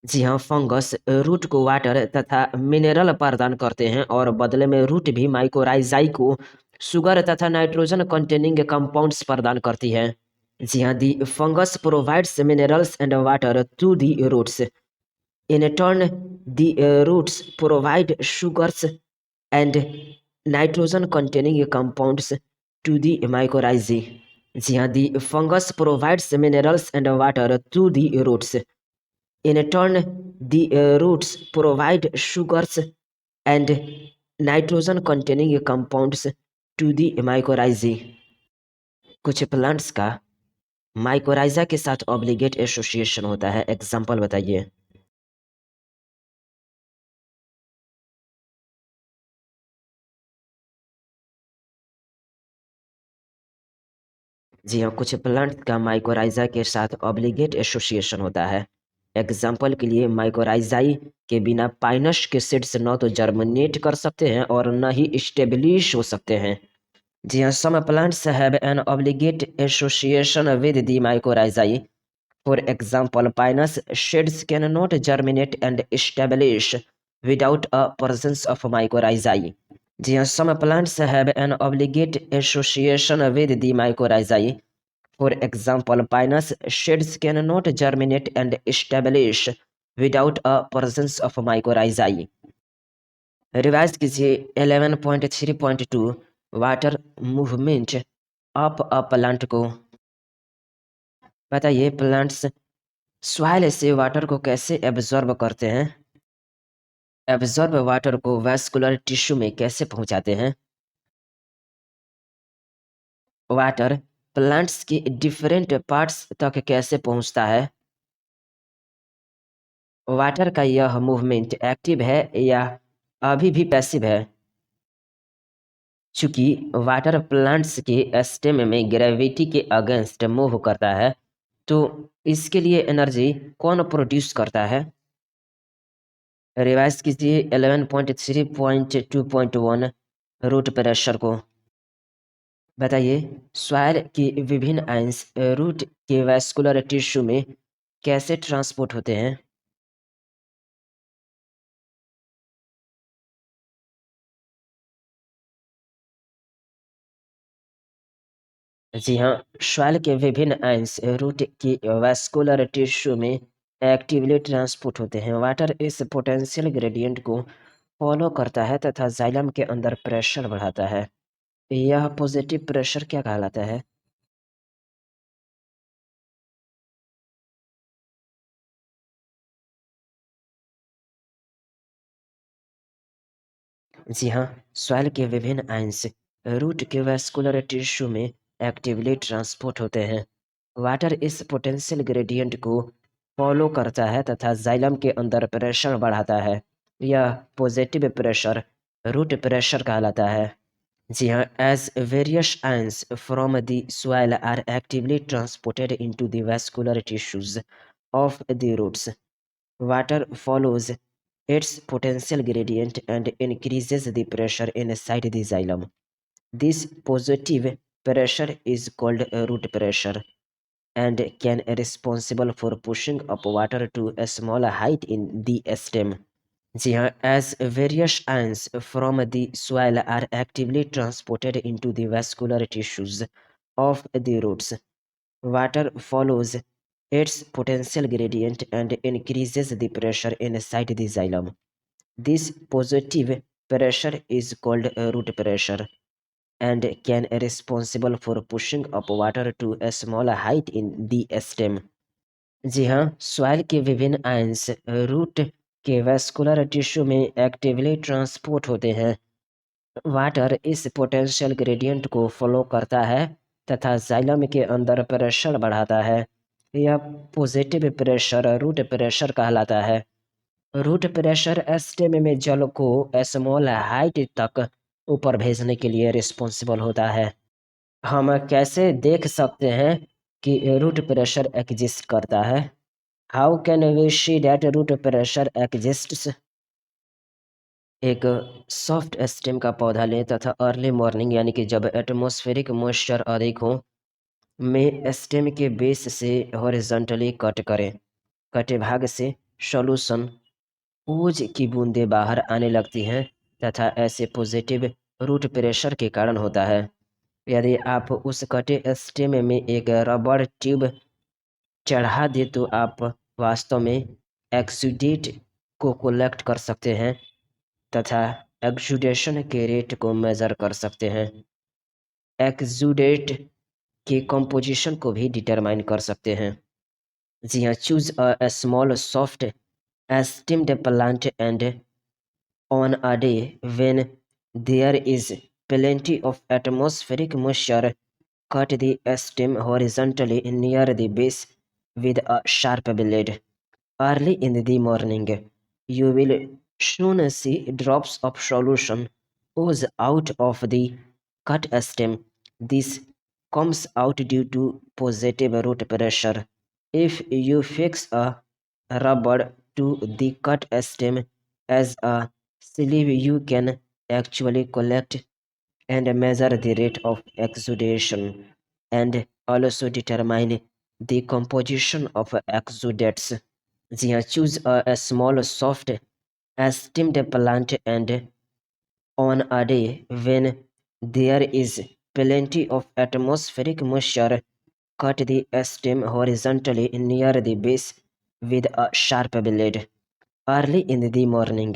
जी हाँ, फंगस रूट को वाटर तथा मिनरल प्रदान करते हैं और बदले में रूट भी माइकोराइजाई को शुगर तथा नाइट्रोजन कंटेनिंग कंपाउंड्स प्रदान करती है। जी हाँ, the fungus provides minerals and water to the roots. In turn the roots provide sugars and nitrogen containing compounds to the mycorrhizae. जी हाँ, the fungus provides minerals and water to the roots. In turn, the roots provide sugars and nitrogen-containing compounds to the mycorrhizae। कुछ प्लांट्स का माइकोराइजा के साथ ऑब्लिगेट एसोसिएशन होता है। एग्जाम्पल बताइए। जी हाँ, कुछ प्लांट्स का माइकोराइजा के साथ ऑब्लिगेट एसोसिएशन होता है। एग्जाम्पल के लिए माइकोराइजाई के बिना पाइनस के सीड्स न तो जर्मिनेट कर सकते हैं और न ही स्टेब्लिश हो सकते हैं। जी हाँ, some plants have an obligate association with the mycorrhizae। For example, pinus seeds cannot germinate and establish without a presence of mycorrhizae। जी हाँ, some plants have an obligate association with the mycorrhizae। For example, pinus seeds cannot germinate and establish without a presence of mycorrhizae। Revise कीजिए 11.3.2 water movement of a plant को। बताइए प्लांट्स सॉइल से वाटर को कैसे एब्जॉर्ब करते हैं। एब्जॉर्ब वाटर को वैस्कुलर टिश्यू में कैसे पहुंचाते हैं। वाटर प्लांट्स की डिफरेंट पार्ट्स तक कैसे पहुंचता है। वाटर का यह मूवमेंट एक्टिव है या अभी भी पैसिव है। चूंकि वाटर प्लांट्स के स्टेम में ग्रेविटी के अगेंस्ट मूव करता है तो इसके लिए एनर्जी कौन प्रोड्यूस करता है। रिवाइज कीजिए 11.3.2.1 रूट प्रेशर को। बताइए सॉइल के विभिन्न आयंस रूट के वैस्कुलर टिश्यू में कैसे ट्रांसपोर्ट होते हैं। जी हाँ, सॉइल के विभिन्न आयंस रूट की वैस्कुलर टिश्यू में एक्टिवली ट्रांसपोर्ट होते हैं। वाटर इस पोटेंशियल ग्रेडियंट को फॉलो करता है तथा जाइलम के अंदर प्रेशर बढ़ाता है। यह पॉजिटिव प्रेशर क्या कहलाता है। जी हाँ, सॉइल के विभिन्न आयंस रूट के वैस्कुलर टिश्यू में एक्टिवली ट्रांसपोर्ट होते हैं। वाटर इस पोटेंशियल ग्रेडियंट को फॉलो करता है तथा जाइलम के अंदर प्रेशर बढ़ाता है। यह पॉजिटिव प्रेशर रूट प्रेशर कहलाता है। जी हाँ, as various ions from the soil are actively transported into the vascular tissues of the roots. Water follows its potential gradient and increases the pressure inside the xylem. This positive pressure is called root pressure and can responsible for pushing up water to a small height in the stem. जी हाँ, as various ions from the soil are actively transported into the vascular tissues of the roots. Water follows its potential gradient and increases the pressure inside the xylem. This positive pressure is called root pressure and can responsible for pushing up water to a small height in the stem. जी हाँ, सॉइल के विभिन्न आयंस रूट के वैस्कुलर टिश्यू में एक्टिवली ट्रांसपोर्ट होते हैं। वाटर इस पोटेंशियल ग्रेडियंट को फॉलो करता है तथा जाइलम के अंदर प्रेशर बढ़ाता है। यह पॉजिटिव प्रेशर रूट प्रेशर कहलाता है। रूट प्रेशर स्टेम में जल को स्मॉल हाइट तक ऊपर भेजने के लिए रिस्पॉन्सिबल होता है। हम कैसे देख सकते हैं कि रूट प्रेशर एग्जिस्ट करता है? How can we see that root pressure exists? एक सॉफ्ट स्टेम का पौधा लें तथा अर्ली मॉर्निंग यानी कि जब एटमॉस्फेरिक मॉइस्चर अधिक हो में स्टेम के बेस से हॉरिजॉन्टली कट करें। कटे भाग से सॉल्यूशन ओज की बूंदें बाहर आने लगती हैं तथा ऐसे पॉजिटिव रूट प्रेशर के कारण होता है। यदि आप उस कटे स्टेम में एक रबड़ ट्यूब चढ़ा दे तो आप वास्तव में एक्सुडेट को कलेक्ट कर सकते हैं तथा एक्सुडेशन के रेट को मेजर कर सकते हैं। एक्सुडेट के कंपोजिशन को भी डिटरमाइन कर सकते हैं। जी हाँ, choose a small soft stemmed plant and on a day when there is plenty of atmospheric moisture, cut the stem horizontally near the base with a sharp blade. Early in the morning, you will soon see drops of solution ooze out of the cut stem. This comes out due to positive root pressure. If you fix a rubber to the cut stem as a sleeve, you can actually collect and measure the rate of exudation and also determine the composition of exudates. जी हाँ, choose a small soft stemmed plant and on a day when there is plenty of atmospheric moisture, cut the stem horizontally near the base with a sharp blade. Early in the morning,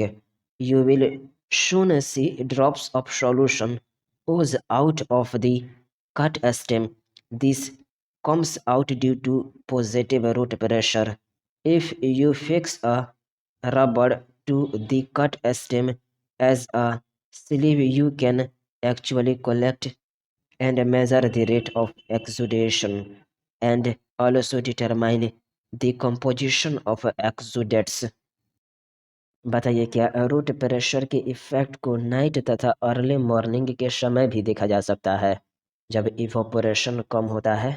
you will soon see drops of solution ooze out of the cut stem. This comes out due to positive root pressure. If you fix a rubber to the cut stem as a sleeve, you can actually collect and measure the rate of exudation and also determine the composition of exudates. बताइए, क्या रूट प्रेशर के इफेक्ट को नाइट तथा अर्ली मॉर्निंग के समय भी देखा जा सकता है जब इवोपोरेशन कम होता है?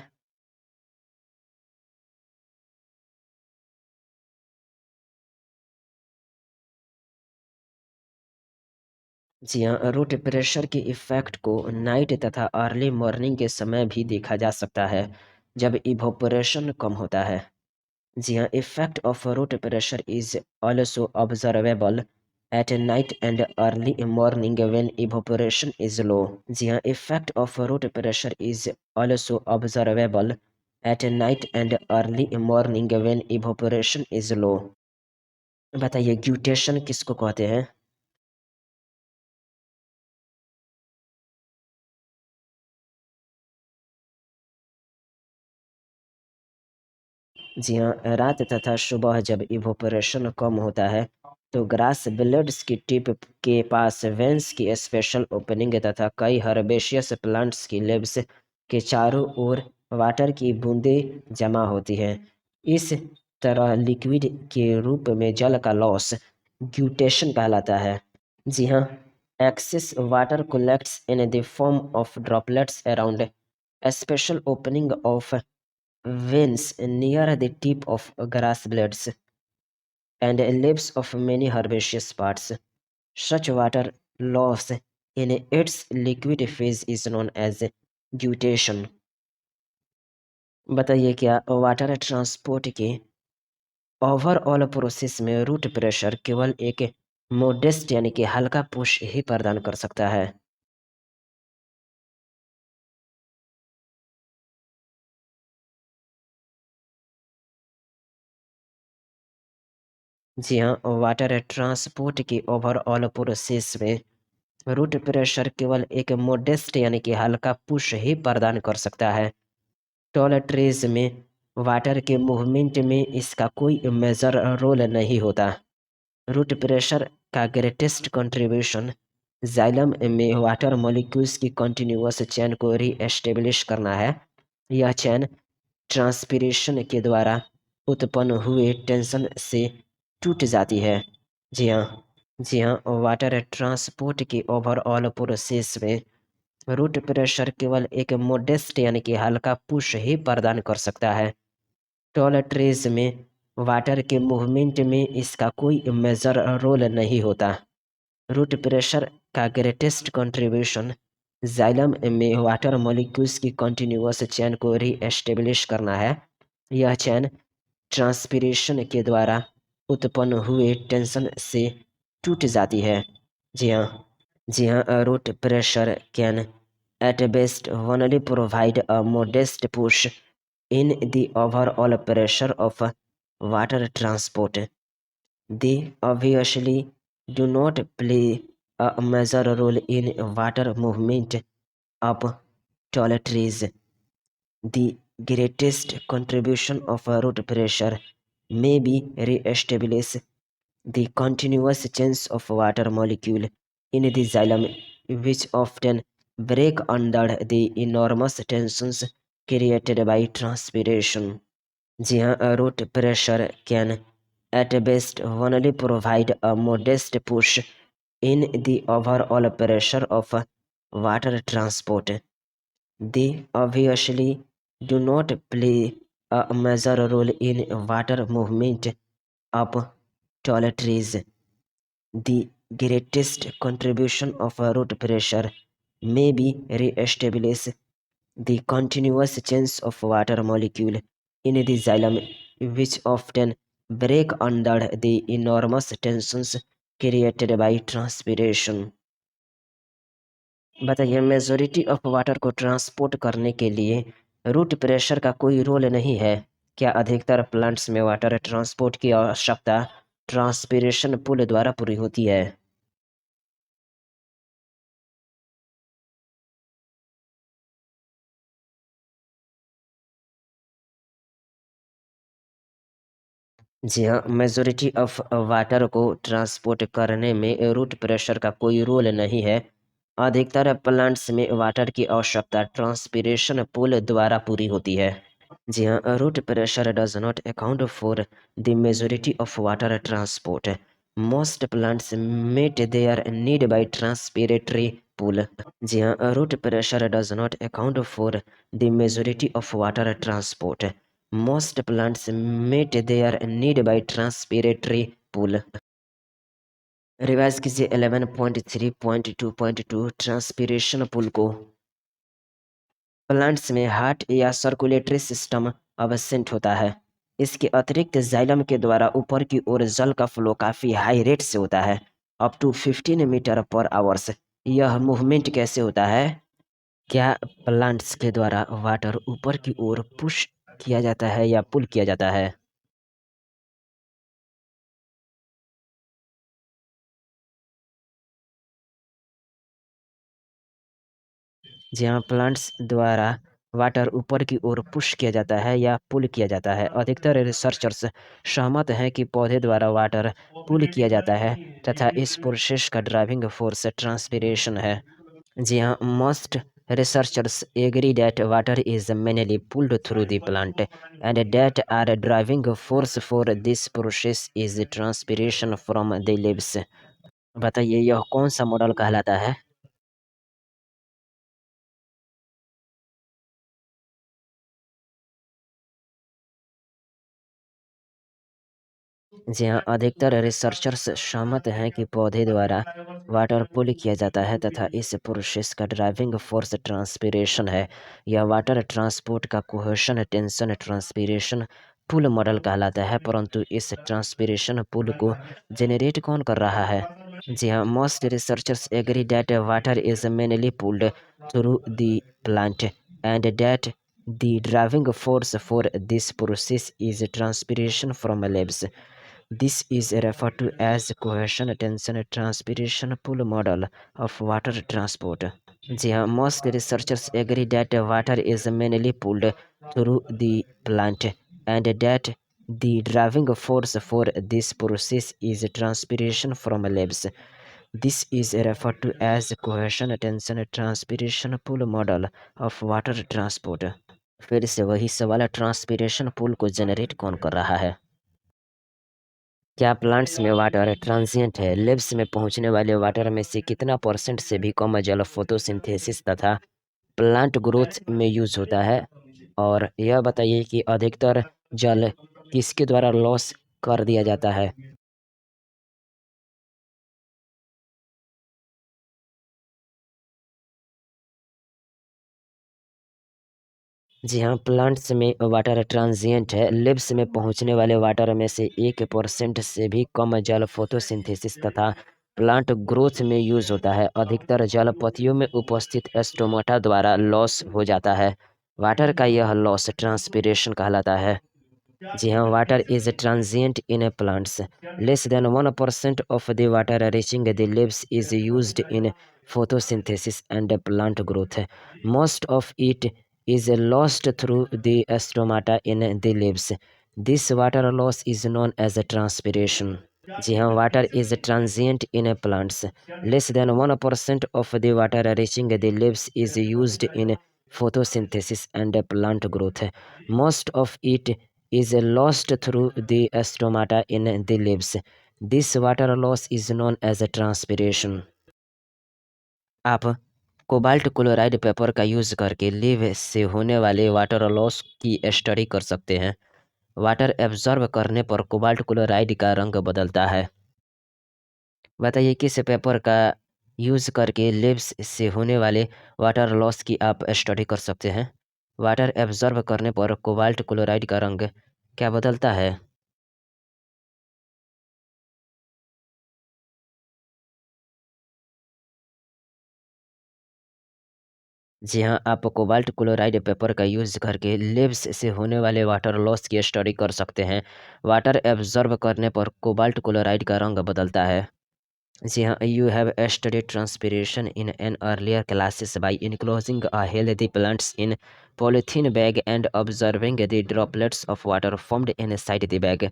जी हाँ, रूट प्रेशर के इफेक्ट को नाइट तथा अर्ली मॉर्निंग के समय भी देखा जा सकता है जब इवोपोरेशन कम होता है। जी हाँ, effect of root pressure is also observable at night and early morning when evaporation is low. जी हाँ, effect of root pressure is also observable at night and early morning when evaporation is low. बताइए, ग्यूटेशन किसको कहते हैं? जी हाँ, रात तथा सुबह जब इवोपोरेशन कम होता है तो ग्रास ब्लेड्स की टिप के पास वेंस की स्पेशल ओपनिंग तथा कई हर्बेशियस प्लांट्स की लेव्स के चारों ओर वाटर की बूंदें जमा होती हैं। इस तरह लिक्विड के रूप में जल का लॉस ग्यूटेशन कहलाता है। जी हाँ, excess water collects in the form of droplets around a special opening of veins near the tip of grass blades and leaves of many herbaceous plants. Such water loss in its liquid phase is known as guttation। बताइए, क्या वाटर ट्रांसपोर्ट के ओवरऑल प्रोसेस में रूट प्रेशर केवल एक मोडेस्ट यानी कि हल्का पुश ही प्रदान कर सकता है? जी हाँ, वाटर ट्रांसपोर्ट की ओवरऑल प्रोसेस में रूट प्रेशर केवल एक मोडेस्ट यानी कि हल्का पुश ही प्रदान कर सकता है। टॉल ट्रीज में वाटर के मूवमेंट में इसका कोई मेजर रोल नहीं होता। रूट प्रेशर का ग्रेटेस्ट कंट्रीब्यूशन जाइलम में वाटर मॉलिक्यूल्स की कंटिन्यूअस चेन को रीएस्टेब्लिश करना है। यह चेन ट्रांसपिरेशन के द्वारा उत्पन्न हुए टेंशन से टूट जाती है। जी हाँ। जी हाँ, वाटर ट्रांसपोर्ट की ओवरऑल प्रोसेस में रूट प्रेशर केवल एक मोडेस्ट यानी कि हल्का पुश ही प्रदान कर सकता है। टॉल ट्रीज में वाटर के मूवमेंट में इसका कोई मेजर रोल नहीं होता। रूट प्रेशर का ग्रेटेस्ट कंट्रीब्यूशन जाइलम में वाटर मॉलिक्यूल्स की कंटिन्यूअस चेन को रीएस्टेब्लिश करना है। यह चेन ट्रांसपिरेशन के द्वारा उत्पन्न हुए टेंशन से टूट जाती है। जी हाँ। जी हाँ, root pressure can at best only provide a modest push in the overall pressure of water transport. They obviously do not play a major role in water movement up tall trees. The greatest contribution of root pressure may be re-establish the continuous chains of water molecule in the xylem, which often break under the enormous tensions created by transpiration। जी हाँ, root pressure can at best only provide a modest push in the overall pressure of water transport। They obviously do not play a major role in water movement up tall trees। The greatest contribution of root pressure may be re-establish the continuous chains of water molecule in the xylem, which often break under the enormous tensions created by transpiration। बताइए, मेजोरिटी ऑफ वाटर को ट्रांसपोर्ट करने के लिए रूट प्रेशर का कोई रोल नहीं है? क्या अधिकतर प्लांट्स में वाटर ट्रांसपोर्ट की आवश्यकता ट्रांसपिरेशन पुल द्वारा पूरी होती है? जी हाँ, मेजोरिटी ऑफ वाटर को ट्रांसपोर्ट करने में रूट प्रेशर का कोई रोल नहीं है। अधिकतर प्लांट्स में वाटर की आवश्यकता ट्रांसपिरेशन पुल द्वारा पूरी होती है। जी हाँ, root pressure does not account for the majority of water transport. Most plants meet their need by transpiratory pull. जी हाँ, root pressure does not account for the majority of water transport. Most plants meet their need by transpiratory pull. Revise कीजिए 11.3.2.2 ट्रांसपिरेशन पुल को। प्लांट्स में हार्ट या सर्कुलेटरी सिस्टम अब्सेंट होता है। इसके अतिरिक्त जाइलम के द्वारा ऊपर की ओर जल का फ्लो काफी हाई रेट से होता है, up to 15 metre per hours. यह मूवमेंट कैसे होता है? क्या प्लांट्स के द्वारा वाटर ऊपर की ओर पुश किया जाता है या पुल किया जाता है? जहाँ प्लांट्स द्वारा वाटर ऊपर की ओर पुश किया जाता है या पुल किया जाता है। अधिकतर रिसर्चर्स सहमत हैं कि पौधे द्वारा वाटर पुल किया जाता है तथा इस प्रोसेस का ड्राइविंग फोर्स ट्रांसपिरेशन है। जी हाँ, most Researchers agree that water is mainly pulled through the plant and that our driving force for this process is transpiration from the leaves. बताइए यह कौन सा मॉडल कहलाता है? जी हाँ, अधिकतर रिसर्चर्स सहमत हैं कि पौधे द्वारा वाटर पुल किया जाता है तथा इस प्रोसेस का ड्राइविंग फोर्स ट्रांसपिरेशन है। यह वाटर ट्रांसपोर्ट का cohesion tension transpiration pull model कहलाता है, परंतु इस ट्रांसपिरेशन पुल को जेनरेट कौन कर रहा है? जी हाँ, most researchers agree that water is mainly pulled through the plant and that the driving force for this process is transpiration from leaves. This is referred to as cohesion tension transpiration pull model of water transport. जी हाँ, most researchers agree that water is mainly pulled through the plant and that the driving force for this process is transpiration from leaves. This is referred to as cohesion tension transpiration pull model of water transport. फिर से वही सवाल, ट्रांसपिरेशन पुल को जनरेट कौन कर रहा है? क्या प्लांट्स में वाटर ट्रांजिएंट है? लिव्स में पहुंचने वाले वाटर में से कितना परसेंट से भी कम जल फोटोसिंथेसिस तथा प्लांट ग्रोथ में यूज होता है? और यह बताइए कि अधिकतर जल किसके द्वारा लॉस कर दिया जाता है? जी हाँ, प्लांट्स में वाटर ट्रांजिएंट है। लिव्स में पहुंचने वाले वाटर में से 1% से भी कम जल फोटोसिंथेसिस तथा प्लांट ग्रोथ में यूज होता है। अधिकतर जल पत्तियों में उपस्थित स्टोमाटा द्वारा लॉस हो जाता है। वाटर का यह लॉस ट्रांसपिरेशन कहलाता है। जी हाँ, water is transient in plants. Less than 1% of the water reaching the leaves is used in photosynthesis and plant growth. Most of it is lost through the stomata in the leaves. This water loss is known as transpiration. जी हाँ, water is transient in plants. Less than 1% of the water reaching the leaves is used in photosynthesis and plant growth. Most of it is lost through the stomata in the leaves. This water loss is known as transpiration. आप कोबाल्ट क्लोराइड पेपर का यूज करके लीव से होने वाले वाटर लॉस की स्टडी कर सकते हैं। वाटर एब्जॉर्ब करने पर कोबाल्ट क्लोराइड का रंग बदलता है। बताइए किस पेपर का यूज करके लीव्स से होने वाले वाटर लॉस की आप स्टडी कर सकते हैं। वाटर एब्जॉर्ब करने पर कोबाल्ट क्लोराइड का रंग क्या बदलता है? जी हाँ, आप कोबाल्ट क्लोराइड पेपर का यूज करके लीव्स से होने वाले वाटर लॉस की स्टडी कर सकते हैं। वाटर एब्जॉर्ब करने पर कोबाल्ट क्लोराइड का रंग बदलता है। जी हाँ, you have studied transpiration in an earlier classes by enclosing a healthy plants in polythene bag and observing the droplets of water formed inside the bag.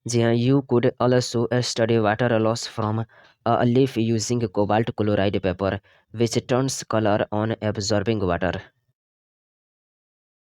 जी हाँ, you could also study water loss from a leaf using cobalt chloride paper, which turns color on absorbing water.